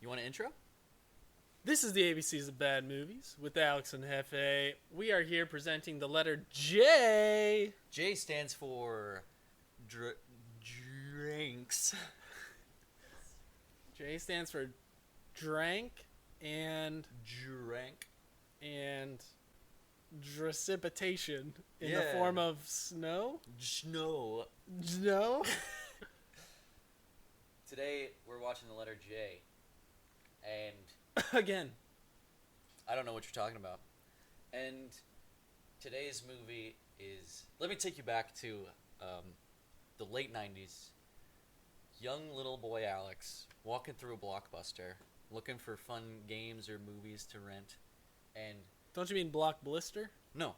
You want an intro? This is the ABCs of Bad Movies with Alex and Hefe. We are here presenting the letter J. J stands for drinks. J stands for drank and precipitation in the form of snow. Snow. Snow. Today we're watching the letter J, and Again. I don't know what you're talking about. And today's movie is... Let me take you back to the late 90s. Young little boy Alex walking through a Blockbuster, looking for fun games or movies to rent, and... Don't you mean Block Blister? No.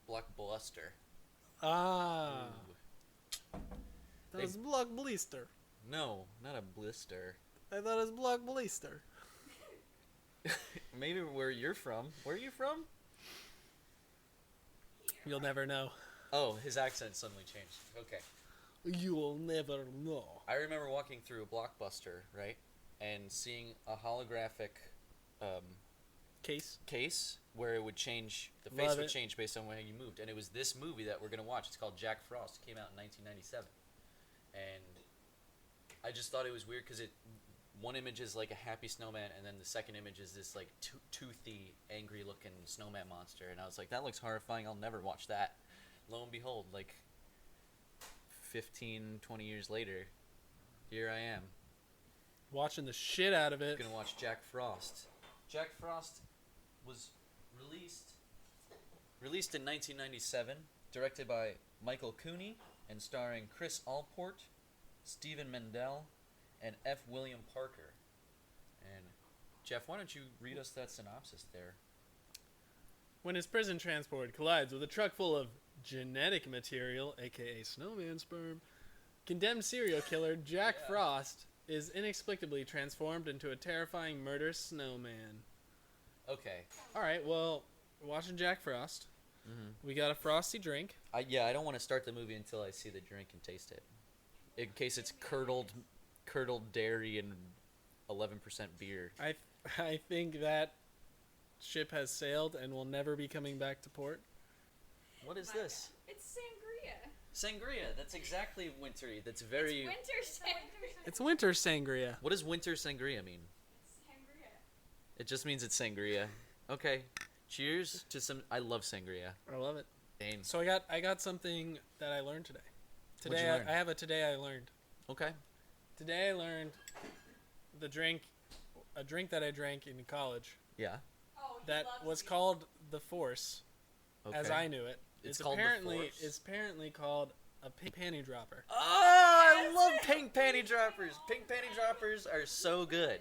Blockbuster. Ah. Ooh. That was Block Blister. No, not a blister. I thought it was Block Blister. Maybe where you're from. Where are you from? You'll never know. Oh, his accent suddenly changed. Okay. You'll never know. I remember walking through a Blockbuster, right? And seeing a holographic case where it would change, the face would change based on where you moved. And it was this movie that we're going to watch. It's called Jack Frost. It came out in 1997. And I just thought it was weird because one image is like a happy snowman, and then the second image is this like toothy, angry-looking snowman monster. And I was like, that looks horrifying. I'll never watch that. Lo and behold, like 15, 20 years later, here I am. Watching the shit out of it. Gonna watch Jack Frost. Jack Frost was released in 1997, directed by Michael Cooney, and starring Chris Allport, Stephen Mendel, and F. William Parker. And Jeff, why don't you read us that synopsis there? When his prison transport collides with a truck full of genetic material, aka snowman sperm, condemned serial killer Jack Frost is inexplicably transformed into a terrifying murderous snowman. Okay. Alright, well, we're watching Jack Frost. Mm-hmm. We got a frosty drink. I don't want to start the movie until I see the drink and taste it. In case it's curdled dairy and 11% beer. I think that ship has sailed and will never be coming back to port. What is this? It's sangria. Sangria. That's exactly wintry. That's very... It's winter sangria. It's winter sangria. What does winter sangria mean? It's sangria. It just means it's sangria. Okay. Cheers to some... I love sangria. I love it. Dane. So I got something that I learned today. What'd you learn? I have a today I learned. Okay. Today I learned a drink that I drank in college Yeah. Oh, that was called the Force, Okay. as I knew it. It's called the Force? It's apparently called a pink panty dropper. Oh, I love pink panty droppers. Pink panty droppers are so good.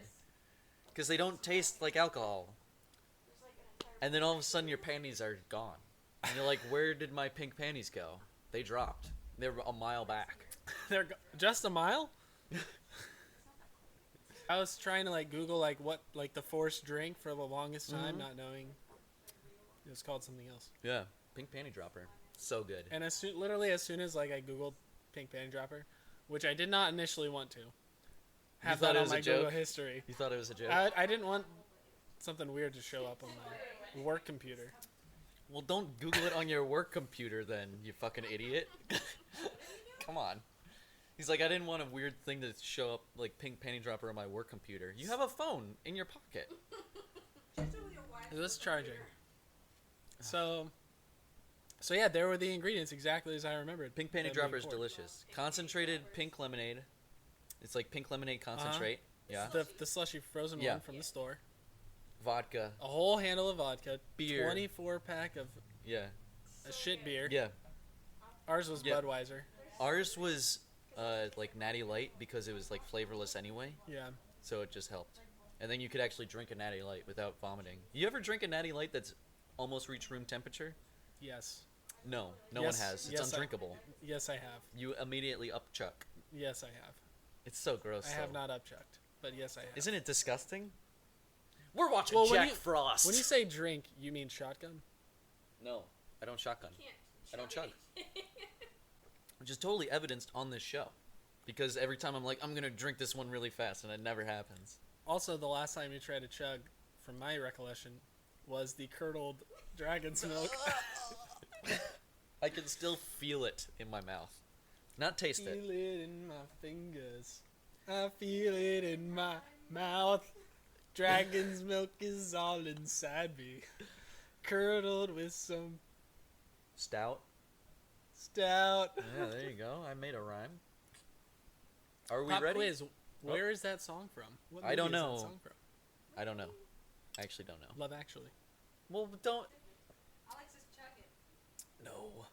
Because they don't taste like alcohol. And then all of a sudden your panties are gone. And you're like, where did my pink panties go? They dropped. They're a mile back. They're just a mile? I was trying to Google what the Force drink for the longest time, not knowing it was called something else. Yeah. Pink panty dropper. So good. And literally as soon as I Googled pink panty dropper, which I did not initially want to, have thought that it on was my a joke? Google history. You thought it was a joke? I didn't want something weird to show up on my work computer. Well, don't Google it on your work computer then, you fucking idiot. Come on. He's like, I didn't want a weird thing to show up, like pink panty dropper on my work computer. You have a phone in your pocket. This charging. So yeah, there were the ingredients exactly as I remembered. Pink panty dropper is delicious. Concentrated pink lemonade. It's like pink lemonade concentrate. Yeah. The slushy frozen one from the store. Vodka. A whole handle of vodka. Beer. 24-pack of a shit beer. Yeah. Ours was Budweiser. Ours was like Natty Light because it was like flavorless anyway. Yeah. So it just helped. And then you could actually drink a Natty Light without vomiting. You ever drink a Natty Light that's almost reached room temperature? Yes. No one has. It's undrinkable. Yes, I have. You immediately upchuck. Yes, I have. It's so gross. I have not upchucked, but yes, I have. Isn't it disgusting? We're watching Jack Frost. When you say drink, you mean shotgun? No, I don't shotgun. Can't I don't chug. Which is totally evidenced on this show. Because every time I'm like, I'm gonna drink this one really fast, and it never happens. Also, the last time you tried to chug, from my recollection, was the curdled dragon's milk. I can still feel it in my mouth. Not taste it. Feel it in my fingers. I feel it in my mouth. Dragon's milk is all inside me. Curdled with some Stout. stout. Yeah, there you go. I made a rhyme. Are we Pop ready? quiz. Where is that song from? What I don't movie is know. that song from? I don't know. I actually don't know. Love Actually. Well, don't. Alexis chugging. No.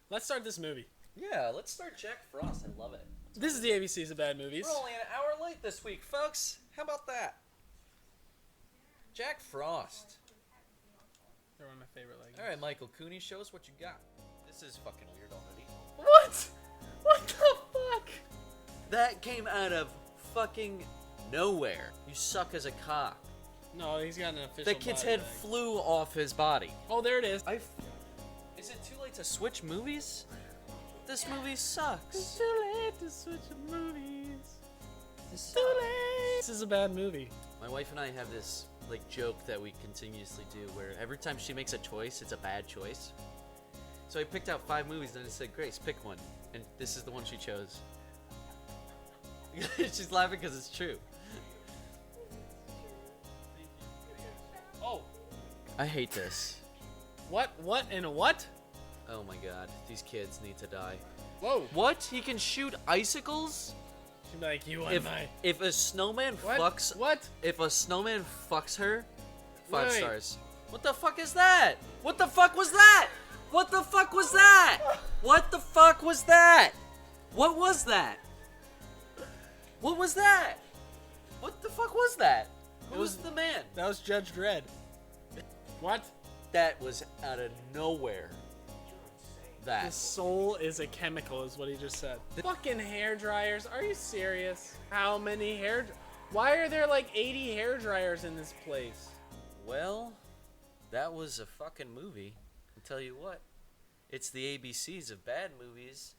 Let's start this movie. Yeah, let's start Jack Frost. I love it. This is the ABCs of Bad Movies. We're only an hour late this week, folks. How about that? Jack Frost. They're one of my favorite leggings. All right, Michael Cooney, show us what you got. This is fucking weird already. What? What the fuck? That came out of fucking nowhere. You suck as a cock. No, he's got an official. That kid's body head bag. flew off his body. Oh, there it is. Is it too late to switch movies? This movie sucks. It's too late to switch movies. It's too late. This is a bad movie. My wife and I have this like joke that we continuously do where every time she makes a choice, it's a bad choice. So I picked out 5 movies and I said, Grace, pick one. And this is the one she chose. She's laughing because it's true. Oh. I hate this. What? What? And what? Oh my god, these kids need to die. Whoa. What? He can shoot icicles? She'd be like, you and my. If a snowman What? fucks What? If a snowman fucks her, 5 Wait. stars. What the fuck is that? What the fuck was that? What the fuck was that? What the fuck was that? What was that? What was that? What the fuck was that? Who was the man? That was Judge Dredd. What? That was out of nowhere. The That. soul is a chemical, is what he just said. Fucking hair dryers. Are you serious? How many hair? Why are there like 80 hair dryers in this place? Well, that was a fucking movie. I'll tell you what. It's the ABCs of bad movies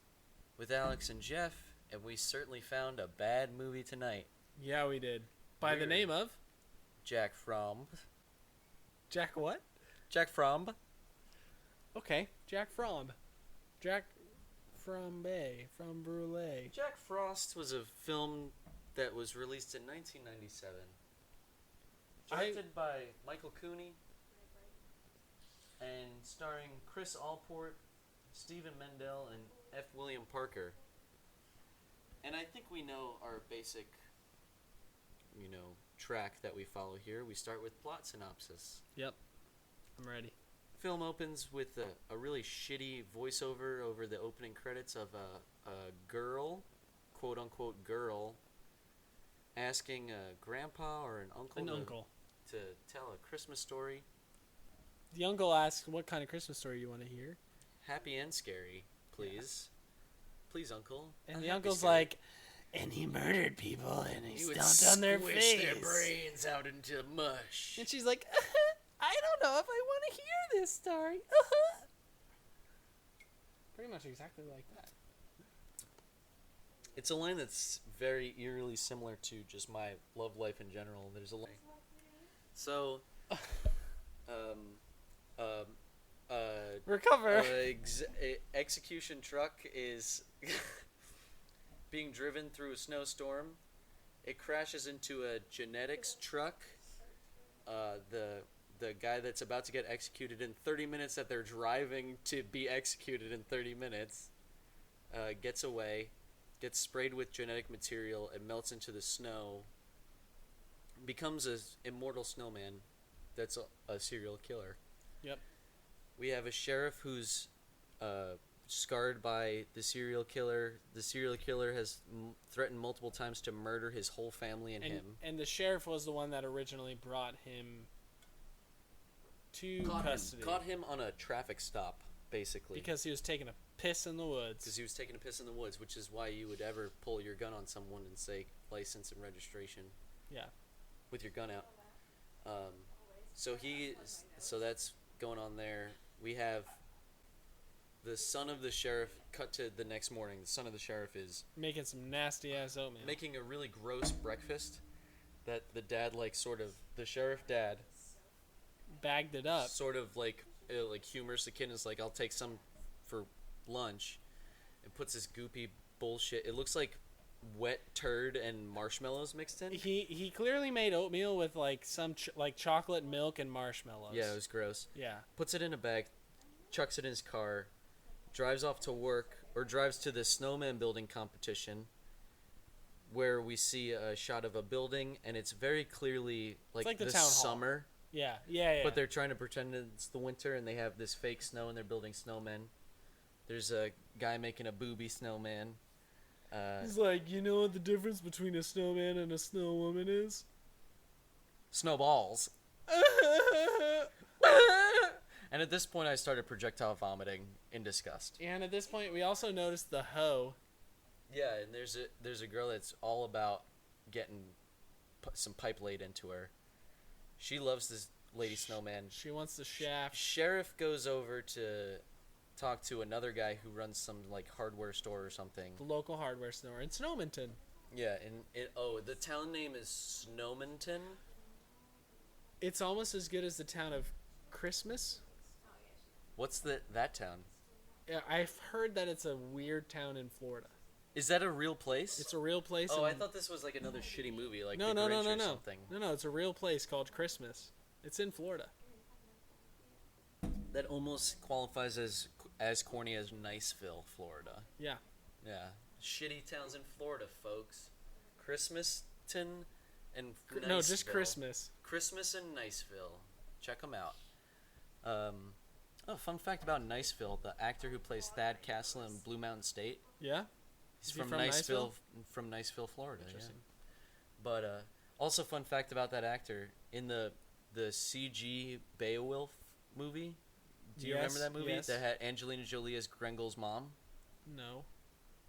with Alex and Jeff, and we certainly found a bad movie tonight. Yeah, we did. By the Weird. name of Jack Fromm. Jack what? Jack Fromm. Okay, Jack Fromm. Jack Frambe. From Brulee. Jack Frost was a film that was released in 1997. Directed by Michael Cooney and starring Chris Allport, Stephen Mendel, and F. William Parker. And I think we know our basic, track that we follow here. We start with plot synopsis. Yep. I'm ready. Film opens with a really shitty voiceover over the opening credits of a girl, quote-unquote girl, asking a grandpa or an uncle to tell a Christmas story. The uncle asks, what kind of Christmas story you want to hear? Happy and scary, please. Please, uncle. And A the happy uncle's scary. like, and he murdered people and he would stomped on their squish face. their brains out into mush. And she's like, I don't know if I want to hear this story. Pretty much exactly like that. It's a line that's very eerily similar to just my love life in general. There's a line. So, Recover. execution truck is being driven through a snowstorm. It crashes into a genetics truck. The guy that's about to get executed in 30 minutes that they're driving to be executed in 30 minutes gets away, gets sprayed with genetic material, and melts into the snow. Becomes an immortal snowman that's a serial killer. Yep. We have a sheriff who's scarred by the serial killer. The serial killer has threatened multiple times to murder his whole family and him. And the sheriff was the one that originally brought him to custody. Caught him on a traffic stop, basically. Because he was taking a piss in the woods. Because he was taking a piss in the woods, which is why you would ever pull your gun on someone and say license and registration. Yeah. With your gun out. So that's going on there. We have the son of the sheriff, cut to the next morning. The son of the sheriff is Making some nasty ass oatmeal. making a really gross breakfast that the dad, like, sort of, the sheriff dad, Bagged it up. sort of, like humors the kid and is like, I'll take some for lunch, and puts this goopy bullshit. It looks like wet turd and marshmallows mixed in. He clearly made oatmeal with like some like chocolate milk and marshmallows. Yeah, it was gross. Yeah. Puts it in a bag, chucks it in his car, drives off to work, or drives to the snowman building competition, where we see a shot of a building, and it's very clearly like the the town hall. summer. Yeah. Yeah. But they're trying to pretend it's the winter, and they have this fake snow, and they're building snowmen. There's a guy making a booby snowman. He's like, you know what the difference between a snowman and a snow woman is? Snowballs. And at this point, I started projectile vomiting in disgust. And at this point, we also noticed the hoe. Yeah, and there's a girl that's all about getting some pipe laid into her. She loves this lady snowman. She wants the shaft. Sheriff goes over to talk to another guy who runs some like hardware store or something. The local hardware store in Snowminton. Yeah, and the town name is Snowminton. It's almost as good as the town of Christmas. What's that town? Yeah, I've heard that it's a weird town in Florida. Is that a real place? It's a real place. Oh, I thought this was like another shitty movie, like No, The no, no, Grinch no, or no. something. No, it's a real place called Christmas. It's in Florida. That almost qualifies as corny as Niceville, Florida. Yeah. Yeah, shitty towns in Florida, folks. Christmaston and No, just Niceville. Christmas. Christmas in Niceville. Check them out. Fun fact about Niceville: the actor who plays Thad Castle in Blue Mountain State. Yeah. He's Is he from from Niceville, from Niceville, Florida. Yeah. Interesting. But also, fun fact about that actor in the CG Beowulf movie. Do you remember that movie Yes. that had Angelina Jolie as Grengel's mom? No.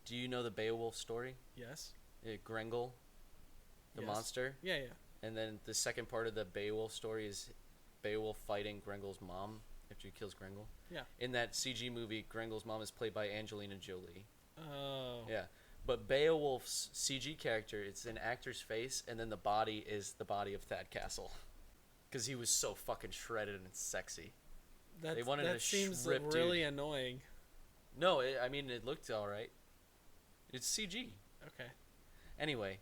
Do you know the Beowulf story? Yes. Grengel, the Yes. monster, Yeah, yeah. and then the second part of the Beowulf story is Beowulf fighting Grengel's mom after he kills Grengel. Yeah. In that CG movie, Grengel's mom is played by Angelina Jolie. Oh. Yeah. But Beowulf's CG character, it's an actor's face, and then the body is the body of Thad Castle. Because he was so fucking shredded and sexy. They wanted that to seems rip really dude. annoying. No, it looked alright. It's CG. Okay. Anyway,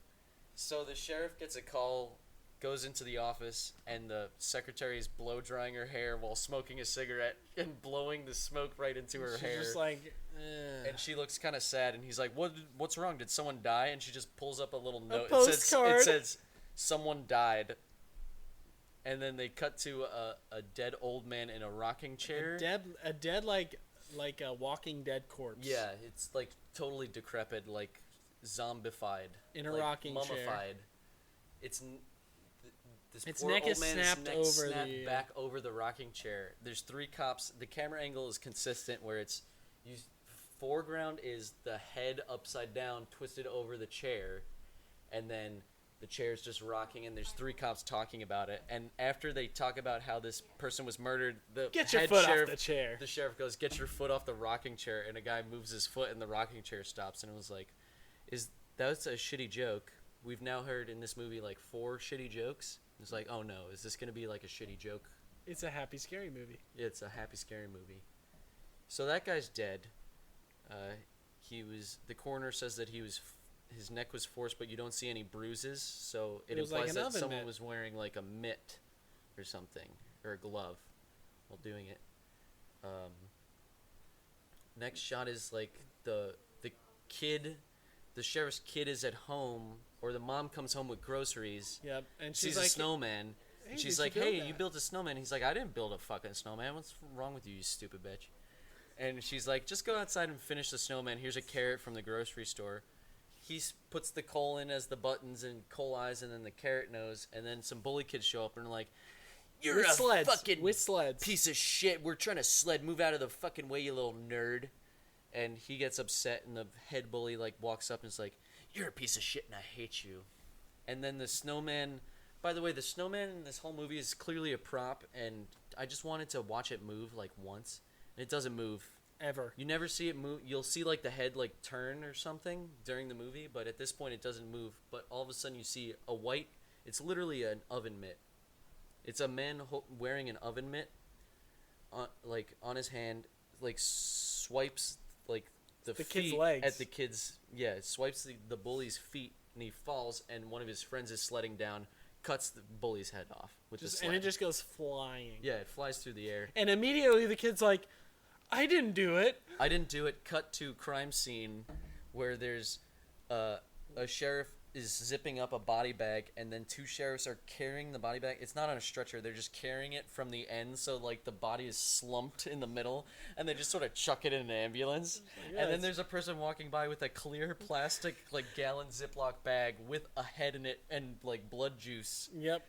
so the sheriff gets a call, goes into the office, and the secretary is blow drying her hair while smoking a cigarette and blowing the smoke right into her She's hair. just like, eh. And she looks kind of sad, and he's like, "What's wrong? Did someone die?" And she just pulls up a little note. postcard. It says, "Someone died." And then they cut to a dead old man in a rocking chair. a dead like a Walking Dead corpse. Yeah, it's like totally decrepit, like zombified. In a like rocking chair. mummified. It's this Its poor neck old is man's snapped neck over snapped the- back over the rocking chair. There's three cops. The camera angle is consistent, where it's foreground is the head upside down, twisted over the chair, and then the chair's just rocking, and there's three cops talking about it. And after they talk about how this person was murdered, the Get your head foot sheriff, off the chair. the sheriff goes, "Get your foot off the rocking chair," and a guy moves his foot, and the rocking chair stops. And it was like, that's a shitty joke. We've now heard in this movie like 4 shitty jokes. It's like, oh no, is this gonna be like a shitty joke? It's a happy, scary movie. It's a happy, scary movie. So that guy's dead. The coroner says that his neck was forced, but you don't see any bruises, so it was like implies an that oven someone mitt. was wearing like a mitt or something, or a glove while doing it. Next shot is like the kid, the sheriff's kid is at home, or the mom comes home with groceries. Yep. And Sees she's a like, snowman. "Hey, And she's did like, you build "Hey, that?" you built a snowman." He's like, "I didn't build a fucking snowman. What's wrong with you, you stupid bitch?" And she's like, "Just go outside and finish the snowman. Here's a carrot from the grocery store." He puts the coal in as the buttons and coal eyes, and then the carrot nose, and then some bully kids show up and are like, "You're With a sleds. fucking With sleds. piece of shit. We're trying to sled. Move out of the fucking way, you little nerd." And he gets upset, and the head bully like walks up and is like, "You're a piece of shit, and I hate you." And then the snowman. By the way, the snowman in this whole movie is clearly a prop, and I just wanted to watch it move like once. And it doesn't move ever. You never see it move. You'll see like the head like turn or something during the movie, but at this point it doesn't move. But all of a sudden you see a white. It's literally an oven mitt. It's a man wearing an oven mitt, on his hand, like swipes like the feet kid's legs. at the kid's. Yeah, it swipes the bully's feet, and he falls. And one of his friends is sledding down, cuts the bully's head off with the sled. And it just goes flying. Yeah, it flies through the air. And immediately the kid's like, I didn't do it. I didn't do it. Cut to crime scene where there's a sheriff is zipping up a body bag, and then two sheriffs are carrying the body bag. It's not on a stretcher. They're just carrying it from the end, so like the body is slumped in the middle, and they just sort of chuck it in an ambulance. Yeah, and then there's a person walking by with a clear plastic like gallon Ziploc bag with a head in it and like blood juice. Yep.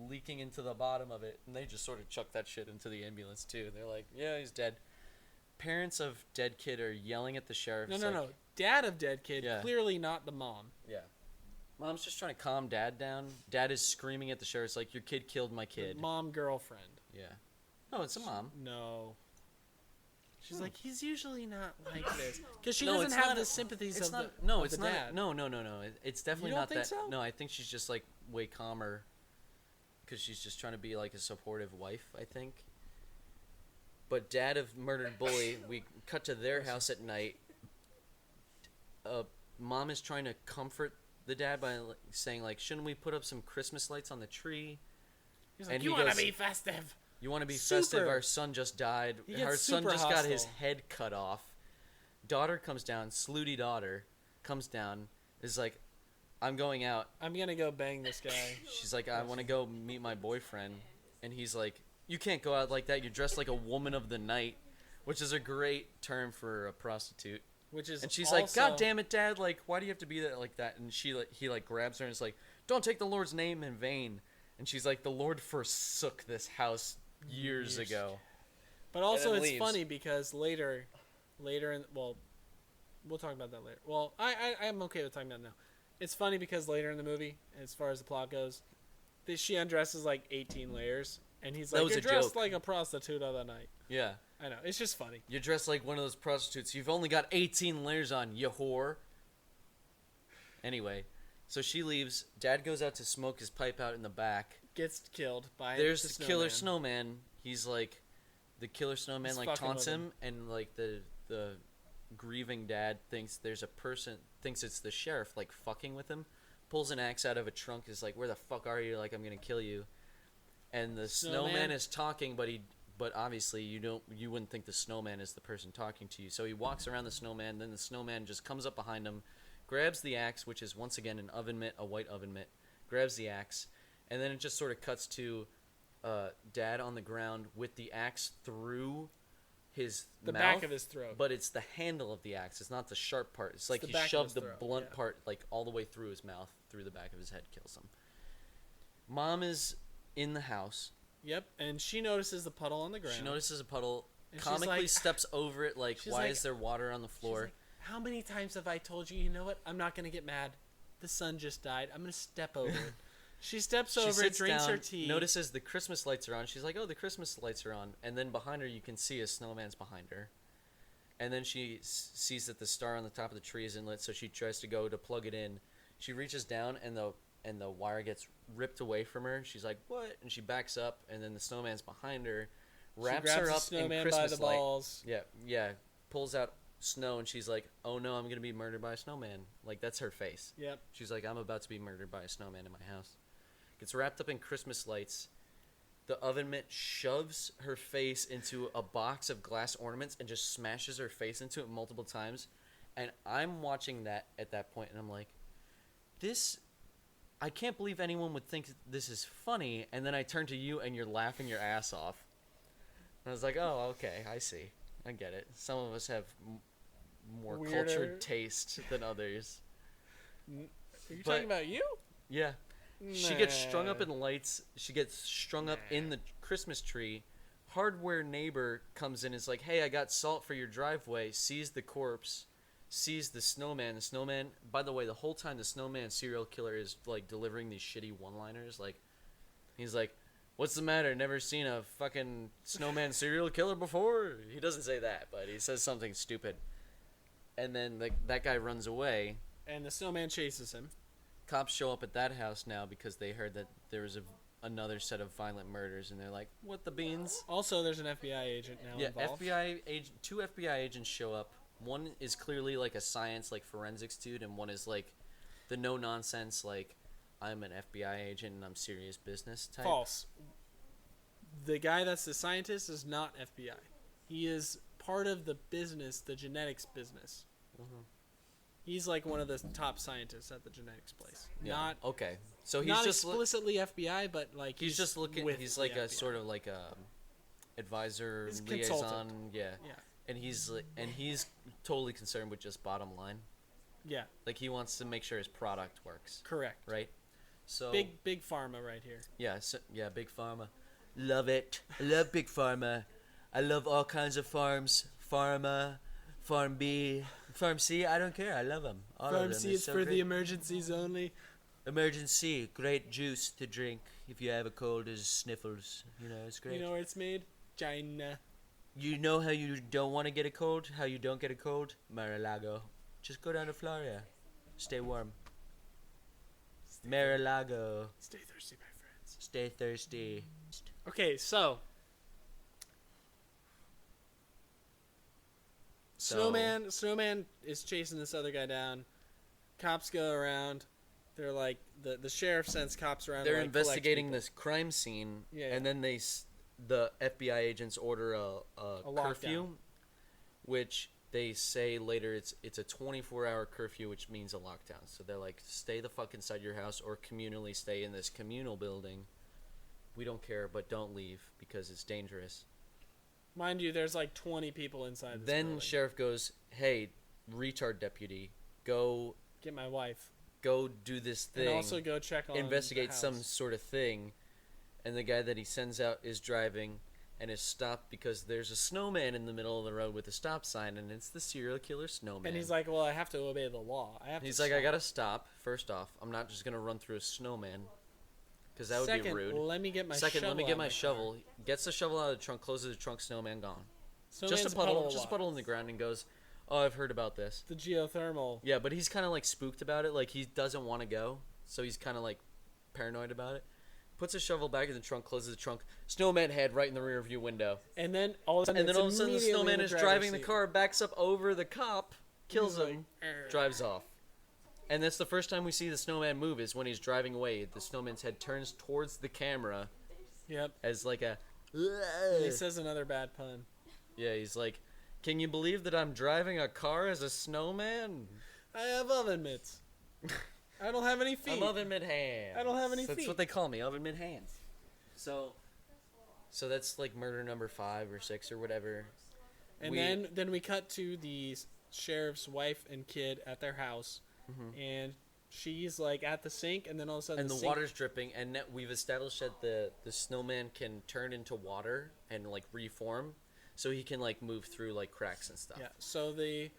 Leaking into the bottom of it, and they just sort of chuck that shit into the ambulance too. They're like, yeah, he's dead. Parents of dead kid are yelling at the sheriff. No. Dad of dead kid, Yeah. clearly not the mom. Yeah. Mom's just trying to calm Dad down. Dad is screaming at the sheriff, like, your kid killed my kid. Mom girlfriend. Yeah. No, it's a mom. No. She's like, he's usually not like this. Because she No, doesn't it's have not the a- sympathies It's of not. the, No, of it's the not. dad. No. It's definitely You don't not think that. so? No, I think she's just like way calmer, because she's just trying to be like a supportive wife. I think. But Dad of murdered bully, we cut to their house at night. Mom is trying to comfort the dad by saying like, shouldn't we put up some Christmas lights on the tree? He's like, And you he want to goes- be festive. You want to be Super. festive? Our son just died. He gets Our son super just got his hostile. head cut off. Daughter comes down, slutty daughter comes down, is like, I'm going out. I'm going to go bang this guy. She's like, I want to go meet my boyfriend. And he's like, you can't go out like that. You're dressed like a woman of the night, which is a great term for a prostitute. Which is And she's also, like, God damn it, Dad! Like, why do you have to be that like that? And he grabs her and is like, don't take the Lord's name in vain. And she's like, the Lord forsook this house years ago. But also then it's leaves. funny because later in, well, we'll talk about that later. Well, I'm okay with talking about it now. It's funny because later in the movie, as far as the plot goes, she undresses like 18 layers. And he's That like, was you're a dressed joke. like a prostitute of the night. Yeah. I know. It's just funny. You're dressed like one of those prostitutes. You've only got 18 layers on, you whore. Anyway, so she leaves. Dad goes out to smoke his pipe out in the back. Gets killed by There's the the killer snowman. snowman. He's like, the killer snowman He's like fucking taunts with him, and like the grieving dad thinks thinks it's the sheriff like fucking with him. Pulls an axe out of a trunk. Is like, where the fuck are you? Like, I'm gonna kill you. And the snowman is talking, but obviously you wouldn't think the snowman is the person talking to you. So he walks around the snowman, then the snowman just comes up behind him, grabs the axe, which is once again an oven mitt, a white oven mitt, grabs the axe, and then it just sort of cuts to Dad on the ground with the axe through his The mouth, back of his throat. but it's the handle of the axe. It's not the sharp part. It's like the he back of shoved his the throat, blunt yeah. part like all the way through his mouth, through the back of his head, kills him. Mom is in the house. Yep, and she notices the puddle on the ground. She notices a puddle, And she's comically like- steps over it like, she's why like- is there water on the She's floor? like, how many times have I told you, you know what? I'm not going to get mad. The sun just died. I'm going to step over it. She steps She over it, sits drinks down, her tea. notices the Christmas lights are on. She's like, oh, the Christmas lights are on. And then behind her, you can see a snowman's behind her. And then she sees that the star on the top of the tree isn't lit, so she tries to go to plug it in. She reaches down, and the wire gets ripped away from her. She's like, what? And she backs up, and then the snowman's behind her, wraps she grabs her the up snowman in Christmas by the light. balls. Yeah, pulls out snow, and she's like, oh no, I'm going to be murdered by a snowman. Like, that's her face. Yep. She's like, I'm about to be murdered by a snowman in my house. Gets wrapped up in Christmas lights. The oven mitt shoves her face into a box of glass ornaments and just smashes her face into it multiple times. And I'm watching that at that point, and I'm like, I can't believe anyone would think this is funny. And then I turn to you, and you're laughing your ass off. And I was like, oh, okay, I see. I get it. Some of us have more Weirder. cultured taste than others. Are you But- talking about you? Yeah. She gets strung up Nah. in lights. She gets strung up in the Christmas tree. Hardware neighbor comes in and is like, hey, I got salt for your driveway. Sees the corpse. Sees the snowman. The snowman, by the way, the whole time the snowman serial killer is like delivering these shitty one-liners. Like, he's like, What's the matter? Never seen a fucking snowman serial killer before? He doesn't say that, but he says something stupid. And then that guy runs away. And the snowman chases him. Cops show up at that house now because they heard that there was another set of violent murders, and they're like, "What the beans?" Also, there's an FBI agent now involved. Two FBI agents show up. One is clearly like a science, like forensics dude, and one is like the no nonsense, like I'm an FBI agent and I'm serious business type. False. The guy that's the scientist is not FBI. He is part of the business, the genetics business. Mm-hmm. He's like one of the top scientists at the genetics place. Yeah. Not okay. So he's not just explicitly FBI, but like he's just looking. He's like a FBI. sort of like a advisor, He's a liaison. consultant. Yeah. Yeah. And he's totally concerned with just bottom line. Yeah. Like he wants to make sure his product works. Correct. Right. So Big pharma right here. Yeah. So, yeah. Big pharma. Love it. I love big pharma. I love all kinds of farms. Pharma, Farm B, Farm C. I don't care. I love them. All Farm of them. C They're is so for great. the emergencies only. Emergency, great juice to drink if you have a cold as sniffles. You know, it's great. You know where it's made? China. You know how you don't want to get a cold? How you don't get a cold? Mar-a-Lago. Just go down to Florida. Stay warm. Mar-a-Lago. Stay thirsty, my friends. Stay thirsty. Okay, so So- Snowman is chasing this other guy down. Cops go around. They're like the sheriff sends cops around. They're to, like, collect investigating people. this crime scene, Yeah. and then the FBI agents order a curfew, lockdown. which they say later it's a 24-hour curfew, which means a lockdown. So they're like, stay the fuck inside your house or communally stay in this communal building. We don't care, but don't leave because it's dangerous. Mind you, there's like 20 people inside this Then building. sheriff goes, hey, retard deputy, go Get my wife. do this thing. And also go check on investigate the some house. sort of thing, and the guy that he sends out is driving and is stopped because there's a snowman in the middle of the road with a stop sign, and it's the serial killer snowman. And he's like, well, I have to obey the law. he's like, I gotta stop. First off, I'm not just gonna run through a snowman, because that would Second, be rude. let me get my Second, shovel let me out get of my car. shovel. Gets the shovel out of the trunk, closes the trunk, snowman gone. Snowman's Just a of puddle water. in the ground, and goes, oh, I've heard about this. The geothermal. Yeah, but he's kind of like spooked about it. Like he doesn't want to go, so he's kind of like paranoid about it. Puts a shovel back in the trunk, closes the trunk. Snowman head right in the rear view window. And then all of a sudden, And then all of a sudden, the immediately in snowman is driver's driving the seat. car, backs up over the cop, kills He's him, like, "Arr." drives off. And that's the first time we see the snowman move is when he's driving away. The snowman's head turns towards the camera Yep. as like a. And he says another bad pun. Yeah, he's like, "Can you believe that I'm driving a car as a snowman? I have oven mitts. I don't have any feet. I'm oven mid hands. I don't have any That's feet. what they call me, oven mid hands." So that's like murder number 5 or 6 or whatever. And then we cut to the sheriff's wife and kid at their house, and she's like at the sink, and then all of a sudden And the sink, water's dripping, and we've established that the snowman can turn into water and like reform, so he can like move through like cracks and stuff. Yeah. So the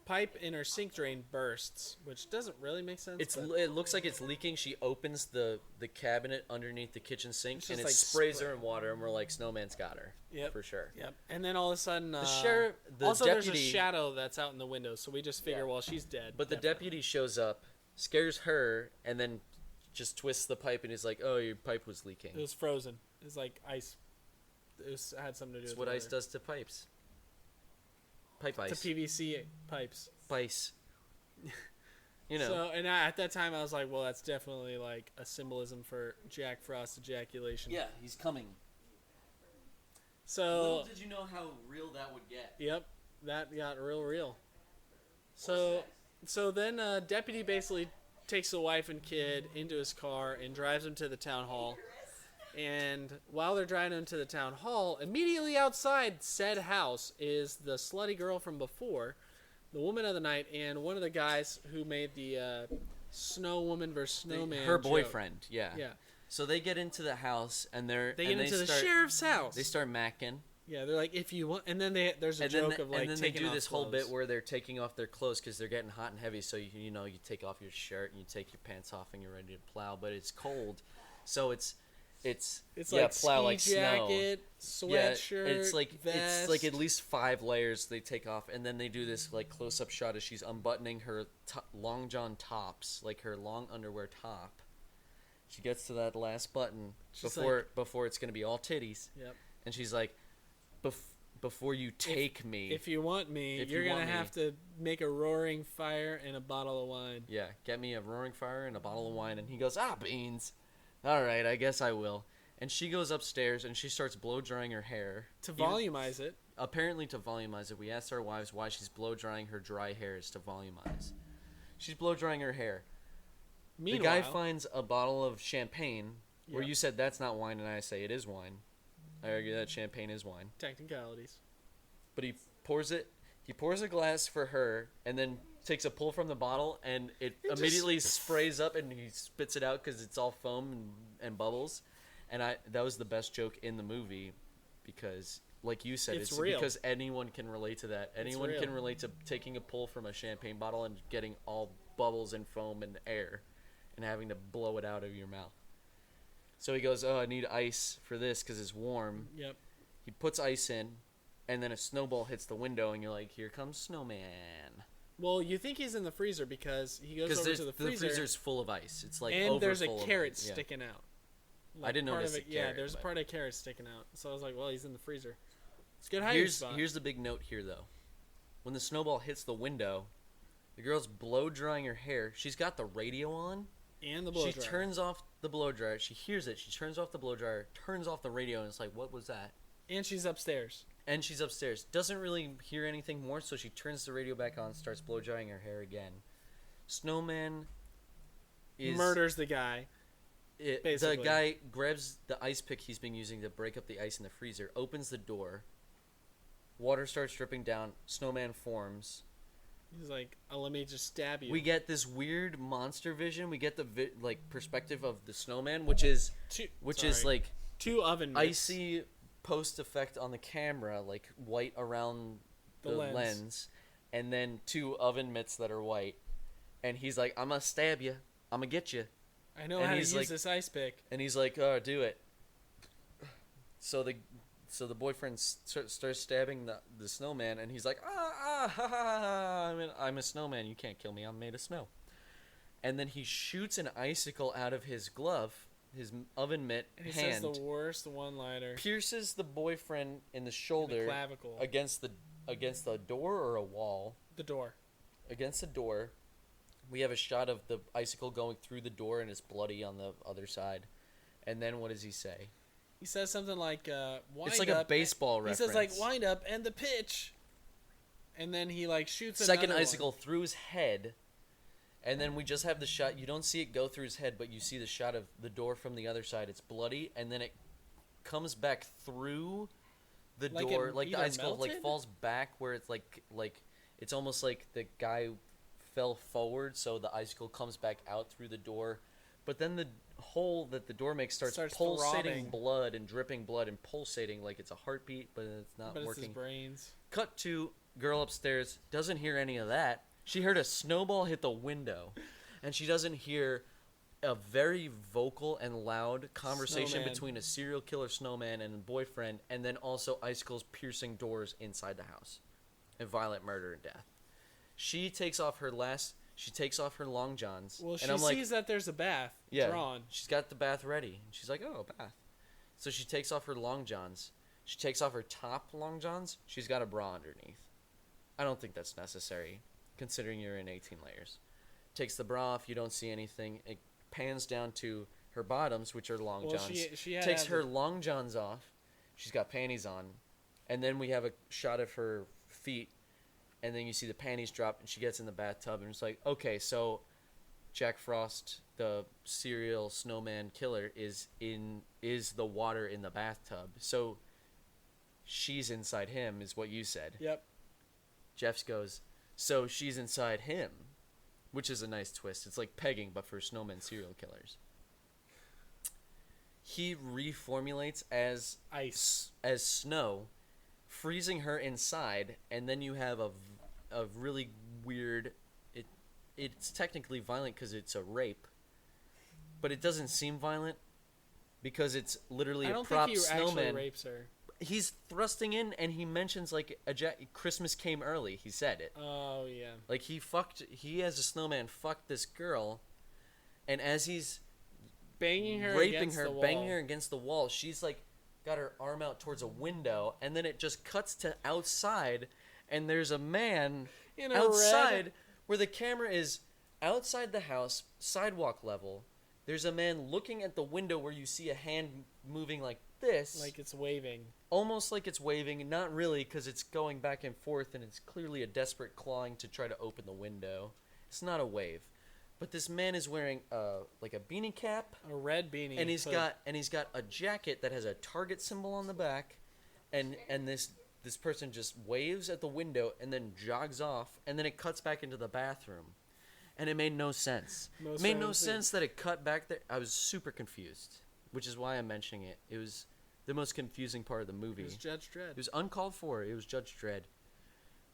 pipe in her sink drain bursts, which doesn't really make sense. but It looks like it's leaking. She opens the cabinet underneath the kitchen sink, It's and just, it like, sprays her spray. in water, and we're like, snowman's got her. Yep. For sure. Yep. And then all of a sudden, The sheriff, the also deputy, there's a shadow that's out in the window, so we just figure, Yeah. well, she's dead. but the definitely. deputy shows up, scares her, and then just twists the pipe, and he's like, "Oh, your pipe was leaking." It was frozen. It was like ice. Had something to do It's with what the ice weather. does to pipes. Pipe ice. To PVC pipes. Ice. You know. So, and at that time, I was like, well, that's definitely like a symbolism for Jack Frost ejaculation. Yeah, he's coming. So, Little did you know how real that would get. yep, that got real. So then deputy basically takes the wife and kid into his car and drives them to the town hall. And while they're driving them to the town hall, immediately outside said house is the slutty girl from before, the woman of the night, and one of the guys who made the snow woman versus snowman. Her joke. boyfriend, yeah. Yeah. So they get into the house, and They get into the start, sheriff's house. They start macking. Yeah, they're like, if you want, and then there's a And joke then, of like and then they taking do off this whole clothes. bit where they're taking off their clothes because they're getting hot and heavy. So you know you take off your shirt and you take your pants off and you're ready to plow, but it's cold, so it's It's like plow ski like jacket, snow. sweatshirt, it's like vest. it's like at least 5 layers they take off, and then they do this like close up shot as she's unbuttoning her long john tops, like her long underwear top. She gets to that last button before it's gonna be all titties. Yep. And she's like, before you take me, if you want me, you're gonna have to make a roaring fire and a bottle of wine. Yeah, get me a roaring fire and a bottle of wine. And he goes, beans. All right, I guess I will. And she goes upstairs and she starts blow drying her hair to volumize it. Apparently, to volumize it. We asked our wives why she's blow drying her dry hairs to volumize. She's blow drying her hair. Meanwhile, the guy finds a bottle of champagne, where you said that's not wine, and I say it is wine. I argue that champagne is wine. Technicalities. But he pours a glass for her, and then takes a pull from the bottle, and it immediately sprays up, and he spits it out because it's all foam and bubbles. And that was the best joke in the movie, because, like you said, it's real. Because anyone can relate to that. Anyone can relate to taking a pull from a champagne bottle and getting all bubbles and foam and air, and having to blow it out of your mouth. So he goes, I need ice for this because it's warm. Yep. He puts ice in, and then a snowball hits the window, and you're like, here comes Snowman. Well, you think he's in the freezer because he goes over to the freezer. The freezer's full of ice. It's like and there's a full carrot of ice. sticking out. I didn't notice the carrot. Yeah, there's a part of carrot sticking out. So I was like, well, he's in the freezer. It's a good hiding spot. Here's the big note here, though. When the snowball hits the window, the girl's blow drying her hair. She's got the radio on. And the blow dryer. She turns off the blow dryer. She hears it. She turns off the blow dryer, turns off the radio, and it's like, what was that? And she's upstairs. Doesn't really hear anything more, so she turns the radio back on, starts blow drying her hair again. Snowman murders the guy. The guy grabs the ice pick he's been using to break up the ice in the freezer, opens the door, water starts dripping down, Snowman forms. He's like, let me just stab you. We get this weird monster vision. We get the perspective of the snowman, which is like two oven mitts. Icy post effect on the camera, like white around the lens, and then 2 oven mitts that are white. And he's like, I'm gonna stab you. I'm gonna get you. I know how to use this ice pick. And he's like, oh, do it. So the boyfriend starts stabbing the snowman, and he's like, I'm a snowman. You can't kill me. I'm made of snow. And then he shoots an icicle out of his glove, his oven mitt and he hand. says the worst one-liner. Pierces the boyfriend in the shoulder. The clavicle. Against the door or a wall. The door. Against the door. We have a shot of the icicle going through the door, and it's bloody on the other side. And then what does he say? He says something like, wind It's like up, a baseball reference. He says, like, wind up and the pitch. And then he, like, shoots second icicle through his head. And then we just have the shot. You don't see it go through his head, but you see the shot of the door from the other side. It's bloody, and then it comes back through the door. Like the icicle like falls back where it's like it's almost like the guy fell forward, so the icicle comes back out through the door. But then the hole that the door makes starts pulsating throbbing. blood and dripping blood and pulsating like it's a heartbeat, but it's not working. It's his brains. Cut to girl upstairs, doesn't hear any of that. She heard a snowball hit the window, and she doesn't hear a very vocal and loud conversation between a serial killer snowman and a boyfriend, and then also icicles piercing doors inside the house, and violent murder and death. She takes off her long johns. Well, and she sees that there's a bath drawn. She's got the bath ready. She's like, oh, a bath. So she takes off her long johns. She takes off her top long johns. She's got a bra underneath. I don't think that's necessary, considering you're in 18 layers. Takes the bra off. You don't see anything. It pans down to her bottoms, which are long johns. She takes her long johns off. She's got panties on. And then we have a shot of her feet. And then you see the panties drop, and she gets in the bathtub, and it's like, okay, so Jack Frost, the serial snowman killer, is the water in the bathtub. So she's inside him, is what you said. Yep. Jeff goes, so she's inside him, which is a nice twist. It's like pegging, but for snowmen serial killers. He reformulates as ice, as snow, freezing her inside, and then you have a really weird. It's technically violent because it's a rape, but it doesn't seem violent because it's literally I a don't prop think he actually snowman. rapes her. He's thrusting in, and he mentions like Christmas came early. He said it. Oh yeah. Like he as a snowman fucked this girl, and as he's Banging her raping against her, the wall. banging her against the wall, she's like got her arm out towards a window, and then it just cuts to outside, and there's a man In a outside red... where the camera is outside the house, sidewalk level. There's a man looking at the window where you see a hand moving like this, like it's waving. almost like it's waving, not really, because it's going back and forth, and it's clearly a desperate clawing to try to open the window. It's not a wave, but this man is wearing like a beanie cap, A red beanie. and he's got a jacket that has a Target symbol on the back, and this person just waves at the window and then jogs off, and then it cuts back into the bathroom, and it made no sense. It made no sense that it cut back there. I was super confused, which is why I'm mentioning it. It was the most confusing part of the movie. It was Judge Dredd. It was uncalled for. It was Judge Dredd.